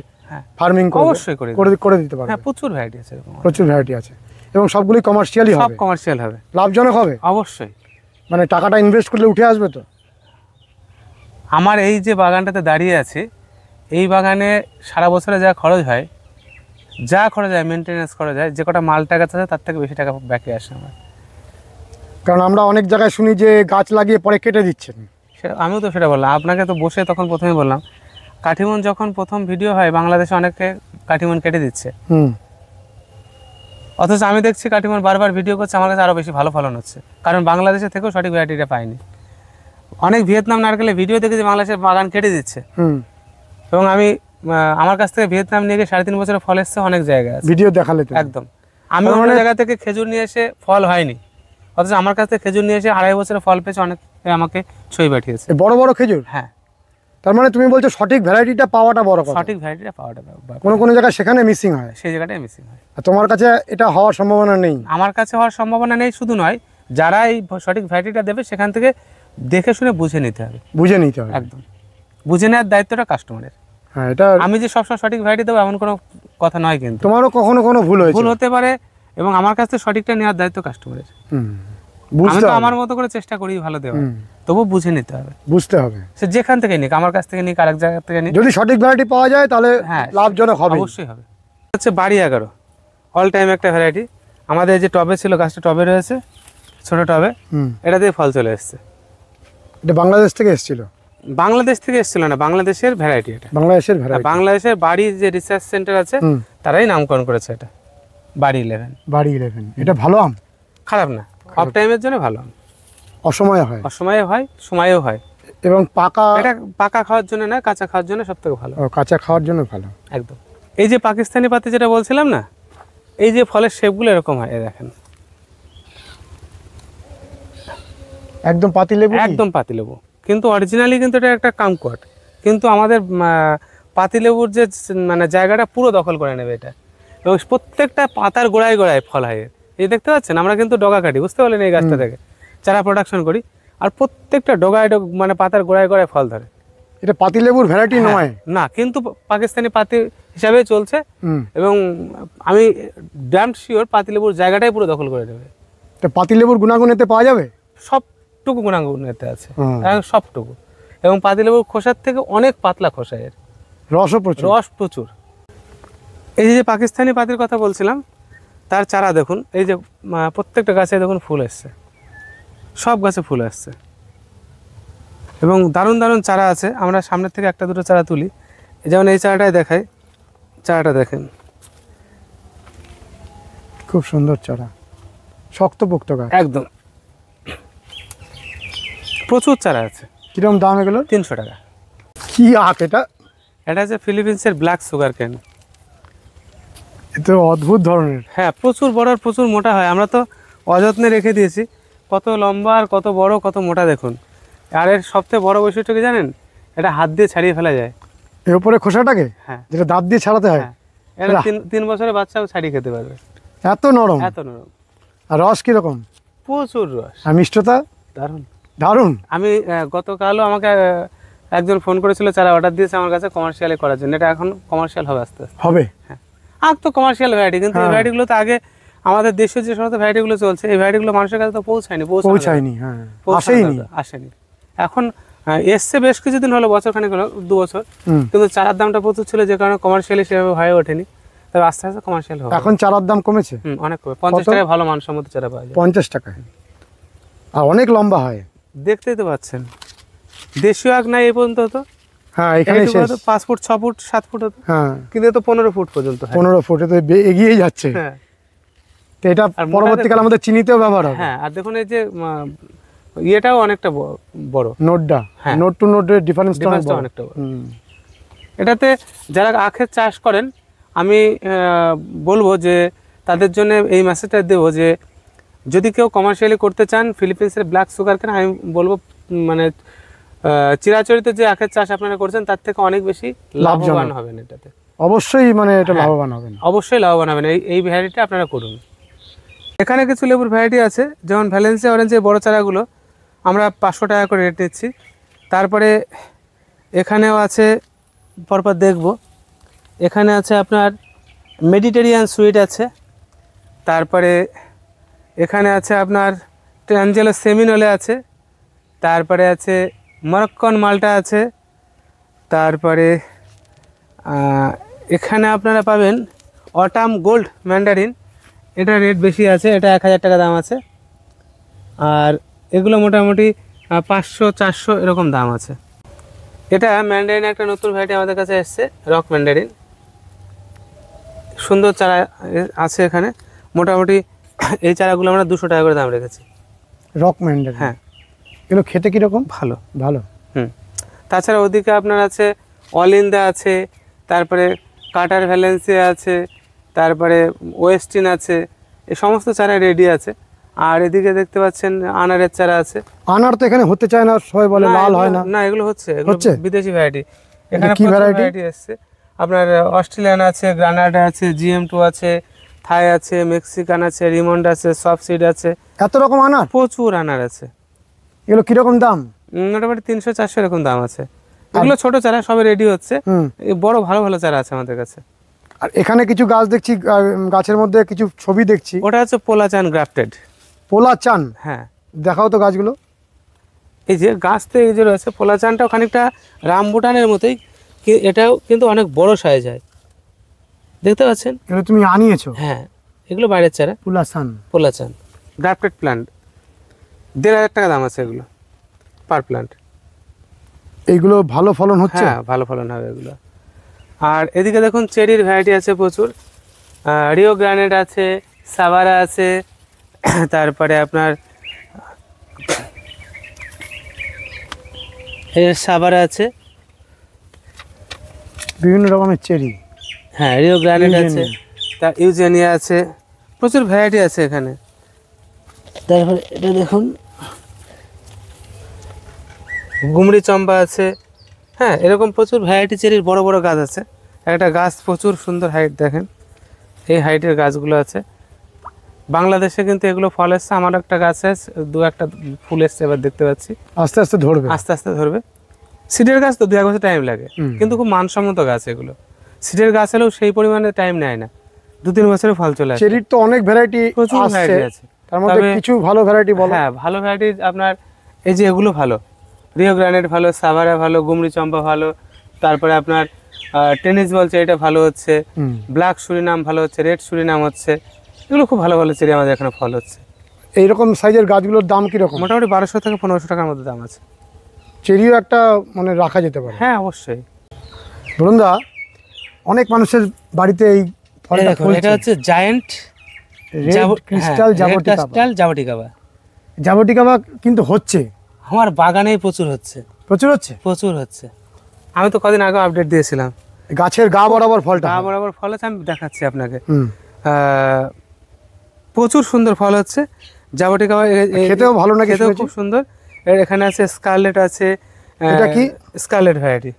ফার্মিং অবশ্যই করে দিতে পারবে। হ্যাঁ, প্রচুর ভ্যারাইটি আছে, প্রচুর ভ্যারাইটি আছে, এবং সবগুলি কমার্শিয়ালি হবে। সব কমার্শিয়াল হবে, লাভজনক হবে অবশ্যই। মানে টাকাটা ইনভেস্ট করলে উঠে আসবে তো। আমার এই যে বাগানটাতে দাঁড়িয়ে আছে, এই বাগানে সারা বছরে যা খরচ হয় মেনটেনেন্স খরচ হয়, যে কটা মাল টাকা আছে তার থেকে বেশি টাকা ব্যাকে আসে আমার। কারণ আমরা অনেক জায়গায় শুনি যে গাছ লাগিয়ে পরে কেটে দিচ্ছেন। আমিও তো সেটা বললাম আপনাকে, তো বসে তখন প্রথমে বললাম কাঠিমন যখন প্রথম ভিডিও হয় বাংলাদেশে অনেকে কাঠিমন কেটে দিচ্ছে, অথচ আমি দেখছি কাঠিমন বারবার ভিডিও করছে, আমার কাছে আরও বেশি ভালো ফলন হচ্ছে, কারণ বাংলাদেশে থেকেও সঠিক ভ্যারাইটিটা পাইনি। অনেক ভিয়েতনাম নারকেলে ভিডিও দেখেছি বাংলাদেশের বাগান কেটে দিচ্ছে, এবং আমার কাছ থেকে ভিয়েতনাম নিয়ে গিয়ে 3.5 বছরের ফল এসছে অনেক জায়গায় ভিডিও দেখালে তো একদম। আমি অন্য জায়গা থেকে খেজুর নিয়ে এসে ফল হয়নি, অথচ আমার কাছ থেকে খেজুর নিয়ে এসে 2.5 বছরের ফল পেয়েছে, অনেক আমাকে ছবি পাঠিয়েছে। বড় বড় খেজুর? হ্যাঁ। তার মানে তুমি বলছো সঠিক ভ্যারাইটিটা পাওয়াটা বড় কথা। সঠিক ভ্যারাইটিটা পাওয়াটা কোনো জায়গায় সেখানে মিসিং হয়, সেই জায়গাটায় মিসিং হয়। আর তোমার কাছে এটা হওয়ার সম্ভাবনা নেই? আমার কাছে হওয়ার সম্ভাবনা নেই শুধু নয়, যারা এই সঠিক ভ্যারাইটিটা দেবে সেখান থেকে দেখে শুনে বুঝে নিতে হবে। একদম বুঝে নেওয়ার দায়িত্বটা কাস্টমারের। হ্যাঁ, এটা আমি যে সবসময় সঠিক ভ্যারাইটি দেবো এমন কোনো কথা নয়, কিন্তু তোমারও কখনো ভুল হতে পারে, এবং আমার কাছ থেকে সঠিকটা নেওয়ার দায়িত্ব কাস্টমারের। আমি তো আমার মতো করে চেষ্টা করি ভালো দেওয়ার, তবু বুঝে নিতে হবে, বুঝতে হবে। সে যেখান থেকে নিক, আমার কাছ থেকে নিক, আরেক জায়গা থেকে নিক, যদি সঠিক ভ্যারাইটি পাওয়া যায় তাহলে লাভজনক হবে, অবশ্যই হবে। হচ্ছে বাড়ি 11 অল টাইম একটা ভ্যারাইটি। আমাদের যে টবে ছিল, গাছটা টবে রয়েছে, ছোট টবে, এটা দিয়ে ফল চলে এসছে। এটা বাংলাদেশ থেকে এসেছিল? বাংলাদেশ থেকে এসেছিল না, বাংলাদেশের ভ্যারাইটি এটা। বাংলাদেশের বাড়ি যে রিসার্চ সেন্টার আছে তারাই নামকরণ করেছে এটা, বাড়ি 11। এটা ভালো আম? খারাপ না, অফ টাইমের জন্য ভালো আম। অসময়ে হয়, সময়েও হয়, এবং এটা পাকা খাওয়ার জন্য না, কাঁচা খাওয়ার জন্য সব থেকে ভালো। কাঁচা খাওয়ার জন্য ভালো, একদম। এই যে পাকিস্তানি পাতি যেটা বলছিলাম না, এই যে ফলের শেপগুলো এরকম হয়, দেখেন একদম পাতিলেবু, একদম পাতিলেবু, কিন্তু অরিজিনালি কিন্তু এটা একটা কামকোয়াট, কিন্তু আমাদের পাতিলেবুর যে মানে জায়গাটা পুরো দখল করে নেবে এটা, এবং প্রত্যেকটা পাতার গোড়ায় গোড়ায় ফল হয়। এই দেখতে পাচ্ছেন, আমরা কিন্তু ডগা কাটি, বুঝতে পারলেন, এই গাছটা থেকে চারা প্রোডাকশন করি, আর প্রত্যেকটা ডগায় মানে পাতার গোড়ায় গোড়ায় ফল ধরে। এটা পাতিলেবুর ভ্যারাইটি নয় না, কিন্তু পাকিস্তানি পাতি হিসাবে চলছে, এবং আমি ড্যাম শিওর পাতিলেবুর জায়গাটাই পুরো দখল করে দেবে। পাতিলেবুর গুণাগুণ এতে পাওয়া যাবে? সবটুকু গুণাগুণ এতে আছে, সবটুকু। এবং পাতিলেবুর খোসার থেকে অনেক পাতলা খোসা এর, রসও প্রচুর। রস প্রচুর। এই যে পাকিস্তানি পাতির কথা বলছিলাম, তার চারা দেখুন, এই যে প্রত্যেকটা গাছে দেখুন ফুল এসছে, সব গাছে ফুল আসছে এবং দারুণ দারুণ চারা আছে। আমরা সামনের থেকে একটা দুটো চারা তুলি, যেমন এই চারাটাই দেখাই, চারাটা দেখেন, খুব সুন্দর চারা, শক্তপোক্ত গাছ একদম প্রচুর চারা আছে। কিরকম দাম এগুলো? 300 টাকা। কি আখ এটা? এটা হচ্ছে ফিলিপিন্সের ব্ল্যাক সুগার কেন। এ তো অদ্ভুত ধরনের। হ্যাঁ, প্রচুর বড় আর প্রচুর মোটা হয়। আমরা তো অযত্নে রেখে দিয়েছি, কত লম্বা আর কত বড় কত মোটা দেখুন। আর এর সবথেকে বড় বৈশিষ্ট্য কি জানেন? এটা হাত দিয়ে ছাড়িয়ে ফেলা যায়। এর উপরে খোসাটাকে, হ্যাঁ, যেটা দাঁত দিয়ে ছাড়াতে হয়। হ্যাঁ, এটা 3 বছরের বাচ্চাও ছাড়িয়ে খেতে পারবে, এত নরম। এত নরম। আর রস কিরকম? প্রচুর রস, আর মিষ্টতা দারুণ দারুণ। আমি গতকালও আমাকে একজন ফোন করেছিল, চারা অর্ডার দিয়েছে আমার কাছে কমার্শিয়ালি করার জন্য। এটা এখন কমার্শিয়াল হবে আস্তে আস্তে। হবে। হ্যাঁ, আখ তো কমার্শিয়াল ভ্যারাইটি, কিন্তু এই ভ্যারাইটিগুলো তো আগে আমাদের দেশে যে সমস্ত ভ্যারাইটিগুলো চলছে, এই ভ্যারাইটিগুলো মানুষের কাছে তো পৌঁছায়নি। হ্যাঁ, আসেনি। এখন এসছে বেশ কিছুদিন হলো, বছরখানেক হলো, 2 বছর, কিন্তু চারার দামটা প্রচুর ছিল, যে কারণে কমার্শিয়ালি সেভাবে হয়ে ওঠেনি। তবে আস্তে আস্তে কমার্শিয়াল হবে। এখন চারার দাম কমেছে, অনেক কমে। 50 টাকায় ভালো মানসম্মত চারা পাওয়া যায়। 50 টাকায়। আর অনেক লম্বা হয়, দেখতেই তো পাচ্ছেন। দেশীয় আখ নাই এই পর্যন্ত হতো। হ্যাঁ, এখানে 5 ফুট 6 ফুট 7 ফুট হতো। হ্যাঁ, কিন্তু এ তো 15 ফুট পর্যন্ত হয়। 15 ফুটে তো এগিয়েই যাচ্ছে। হ্যাঁ, তো এটা পরবর্তীকালে আমাদের চিনিতেও ব্যবহার হবে। হ্যাঁ, আর দেখুন এই যে ইয়েটাও অনেকটা বড়, নোটটা, হ্যাঁ, নোট টু নোটের ডিফারেন্সটা অনেকটা বড়। এটাতে যারা আখের চাষ করেন, আমি বলবো যে তাদের জন্য এই মেসেজটা দেবো যে যদি কেউ কমার্শিয়ালি করতে চান ফিলিপিন্সের ব্ল্যাক সুগার কেন, আমি বলবো মানে চিরাচরিত যে আখের চাষ আপনারা করছেন তার থেকে অনেক বেশি লাভবান হবেন। এটাতে অবশ্যই মানে এটা লাভবান হবেন, অবশ্যই লাভবান হবেন। এই ভ্যারাইটিটা আপনারা করুন। এখানে কিছু লেবুর ভ্যারাইটি আছে, যেমন ভ্যালেন্সিয়া অরেঞ্জের বড় চারাগুলো আমরা 500 টাকা করে রেট নিচ্ছি। তারপরে এখানেও আছে, পরপর দেখব, এখানে আছে আপনার মেডিটেরিয়ান সুইট আছে, তারপরে এখানে আছে আপনার ট্যাঞ্জেলো সেমিনোলে আছে, তারপরে আছে মরক্কন মালটা আছে, তারপরে এখানে আপনারা পাবেন অটাম গোল্ড ম্যান্ডারিন। এটা রেট বেশি আছে, এটা 1000 টাকা দাম আছে। আর এগুলো মোটামুটি 500-400 এরকম দাম আছে। এটা ম্যান্ডারিন একটা নতুন ভ্যারাইটি আমাদের কাছে এসছে, রক ম্যান্ডারিন। সুন্দর চারা আছে এখানে। মোটামুটি এই চারাগুলো আমরা 200 টাকা করে দাম রেখেছি। রক ম্যান্ডারিন, হ্যাঁ, এগুলো খেতে কীরকম? ভালো ভালো। তাছাড়া ওদিকে আপনার আছে অলিন্দা আছে, তারপরে কাটার ভ্যালেন্সিয়া আছে, তারপরে ওয়েস্টিন আছে, এই সমস্ত চারা রেডি আছে। আর এদিকে দেখতে পাচ্ছেন আনারের চারা আছে। আনার তো এখানে হতে চায় না, সবাই বলে লাল হয় না। না, এগুলো হচ্ছে, এগুলো বিদেশি ভ্যারাইটি। এখানে কি ভ্যারাইটি এসছে আপনার? অস্ট্রেলিয়ান আছে, গ্রানাডা আছে, GM2 আছে, থাই আছে, মেক্সিকান আছে, রিমন্ড আছে, সফট সিড আছে। এত রকম আনার? প্রচুর আনার আছে। এগুলো কিরকম দাম? মোটামুটি 300-400 এরকম দাম আছে। এগুলো ছোট চারা, সবে রেডি হচ্ছে। বড় ভালো ভালো চারা আছে আমাদের কাছে। আর এখানে কিছু গাছ দেখছি, গাছের মধ্যে কিছু ছবি দেখছি, ওটা হচ্ছে পোলাচান গ্রাফটেড। পোলাচান? হ্যাঁ, দেখাও তো গাছগুলো। এই যে গাছ তো এই যে রয়েছে, পোলাচানটাও খানিকটা রামবুটানের মতোই, এটাও কিন্তু অনেক বড় সাইজ হয়, দেখতে পাচ্ছেন। এগুলো তুমি আনিয়েছো? হ্যাঁ, এগুলো বাইরের চারা। পোলাচান গ্রাফটেড প্ল্যান্ট, 1500 টাকা দাম আছে এগুলো পার প্ল্যান্ট। এইগুলো ভালো ফলন হচ্ছে? হ্যাঁ, ভালো ফলন হবে এগুলো। আর এদিকে দেখুন চেরির ভ্যারাইটি আছে প্রচুর। রিও গ্রানেড আছে, সাভারা আছে, তারপরে আপনার সাভারা আছে, বিভিন্ন রকমের চেরি। হ্যাঁ, রিও গ্রানেড আছে, তার ইউজেনিয়া আছে, প্রচুর ভ্যারাইটি আছে এখানে। তারপরে এটা দেখুন গুমড়ি চম্পা আছে। হ্যাঁ, এরকম প্রচুর ভ্যারাইটি চেরির বড় বড় গাছ আছে। একটা গাছ প্রচুর সুন্দর হাইট, দেখেন এই হাইটের গাছগুলো আছে। বাংলাদেশে কিন্তু এগুলো ফল এসছে। আমার একটা গাছ আছে, 2-1টা ফুল এসছে, এবার দেখতে পাচ্ছি। আস্তে আস্তে ধরবে, আস্তে আস্তে ধরবে। সিডের গাছ তো 2-1 বছর টাইম লাগে, কিন্তু খুব মানসম্মত গাছ এগুলো। সিডের গাছ হলেও সেই পরিমাণে টাইম নেয় না, 2-3 বছরে ফল চলে আসে। চেরির তো অনেক ভ্যারাইটি, প্রচুর ভ্যারাইটি আছে। তার মধ্যে কিছু ভালো ভ্যারাইটি বলো। হ্যাঁ, ভালো ভ্যারাইটি আপনার এই যে এগুলো ভালো, রিও গ্রানেট ভালো, সাভারা ভালো, গুমরি চম্পা ভালো, তারপরে আপনার টেনিস বলছে এটা ভালো হচ্ছে, ব্ল্যাক সুরিনাম ভালো হচ্ছে, রেড সুরিনাম হচ্ছে, এগুলো খুব ভালো ভালো চেরি আমাদের এখানে ফল হচ্ছে। এইরকম সাইজের গাছগুলোর দাম কীরকম? মোটামুটি 1200 থেকে 1500 টাকার মধ্যে দাম আছে। চেরিও একটা মানে রাখা যেতে পারে। হ্যাঁ অবশ্যই। বরুণদা, অনেক মানুষের বাড়িতে এই ফলটা দেখুন, এটা হচ্ছে জায়ান্ট ক্রিস্টাল জাবটিকাবা। জাবটিকাবা কিন্তু হচ্ছে আমার বাগানেই প্রচুর হচ্ছে, প্রচুর হচ্ছে। প্রচুর হচ্ছে। আমি তো কদিন আগে আপডেট দিয়েছিলাম, গাছের গা বরাবর ফলটা গা বরাবর ফল আছে, আমি দেখাচ্ছি আপনাকে। প্রচুর সুন্দর ফল হচ্ছে জাবটিকাবা। খেতেও ভালো নাকি? খেতেও খুব সুন্দর। এখানে আছে স্কারলেট আছে। এটা কি? Scarlet variety.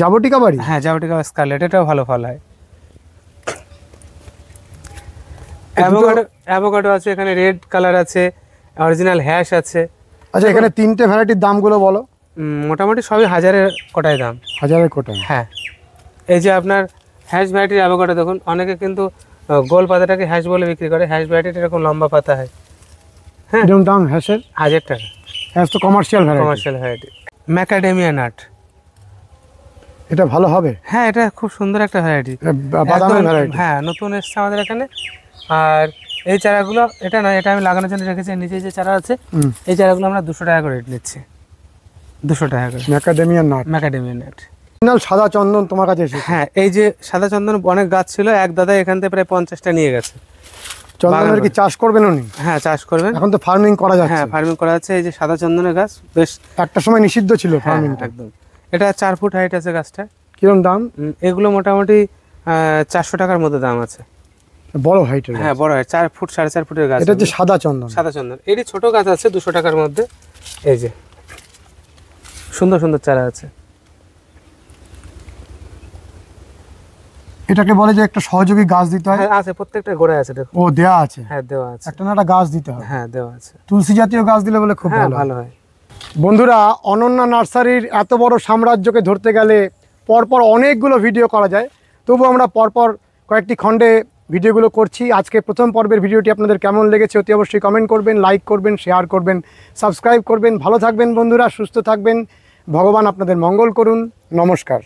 জাবটিকাবারই? হ্যাঁ, জাবটিকাবা স্কারলেট, এটাও ভালো ফল হয়। অ্যাভোকাডো আছে, এখানে রেড কালার আছে, অরিজিনাল হ্যাশ আছে। আচ্ছা, এখানে তিনটে ভ্যারাইটির দামগুলো বলো। মোটামুটি সবই 1000-এর কোটায় দাম। 1000-এর কোটায়? হ্যাঁ। এই যে আপনার হ্যাশ ভ্যারাইটির অ্যাভোকাডো দেখুন, অনেকে কিন্তু গোল পাতাটাকে হ্যাশ বলে বিক্রি করে, হ্যাশ ভ্যারাইটির এরকম লম্বা পাতা হয়। হ্যাঁ, এরকম দাম হ্যাশের? 1000 টাকা। হ্যাশ তো কমার্শিয়াল ভ্যারাইটি। ম্যাকাডেমিয়া নাট, এটা ভালো হবে? হ্যাঁ, এটা খুব সুন্দর একটা ভ্যারাইটি, বাদামের ভ্যারাইটি। হ্যাঁ, নতুন এসছে আমাদের এখানে। আর এই চারাগুলো, এটা না, এটা আমি লাগানোর জন্য রেখেছি। নিচে যে চারা আছে, এই চারাগুলো আমরা 200 টাকা করে রেট নিচ্ছি। 200 টাকা করে ম্যাকাডেমিয়া নাট। Macadamia nut. সাদা চন্দন তোমার কাছে এসেছে? হ্যাঁ, এই যে সাদা চন্দন অনেক গাছ ছিল, এক দাদা এখান থেকে প্রায় 50টা নিয়ে গেছে। চন্দনের কি চাষ করবেন উনি? হ্যাঁ, চাষ করবেন। এখন তো ফার্মিং করা যাচ্ছে। হ্যাঁ, ফার্মিং করা যাচ্ছে। এই যে সাদা চন্দনের গাছ, বেশ একটা সময় নিষিদ্ধ ছিল ফার্মিং। একদম। এটা 4 ফুট হাইট আছে গাছটা। কিরকম দাম? এগুলো মোটামুটি 400 টাকার মধ্যে দাম আছে। বড় হাইটের? হ্যাঁ, বড় হয়, 4 ফুট 4.5 ফুটের গাছ। এটা হচ্ছে সাদা চন্দন। সাদা চন্দন। এরই ছোট গাছ আছে 200 টাকার মধ্যে। এই যে সুন্দর সুন্দর চারা আছে। এটাকে বলে যে একটা সহযোগী গাছ দিতে হয়? হ্যাঁ, আছে, প্রত্যেকটা গোড়ায় আছে। দেখো, ও দেয়া আছে? হ্যাঁ, দেওয়া আছে। একটা না একটা গাছ দিতে হয়? হ্যাঁ, দেওয়া আছে। তুলসী জাতীয় গাছ দিলে বলে খুব ভালো হয়। বন্ধুরা, অনন্যা নার্সারির এত বড় সাম্রাজ্যকে ধরতে গেলে পরপর অনেকগুলো ভিডিও করা যায়, তবু আমরা পরপর কয়েকটি খণ্ডে ভিডিওগুলো করছি। আজকে প্রথম পর্বের ভিডিওটি আপনাদের কেমন লেগেছে অতি অবশ্যই কমেন্ট করবেন, লাইক করবেন, শেয়ার করবেন, সাবস্ক্রাইব করবেন। ভালো থাকবেন বন্ধুরা, সুস্থ থাকবেন। ভগবান আপনাদের মঙ্গল করুন। নমস্কার।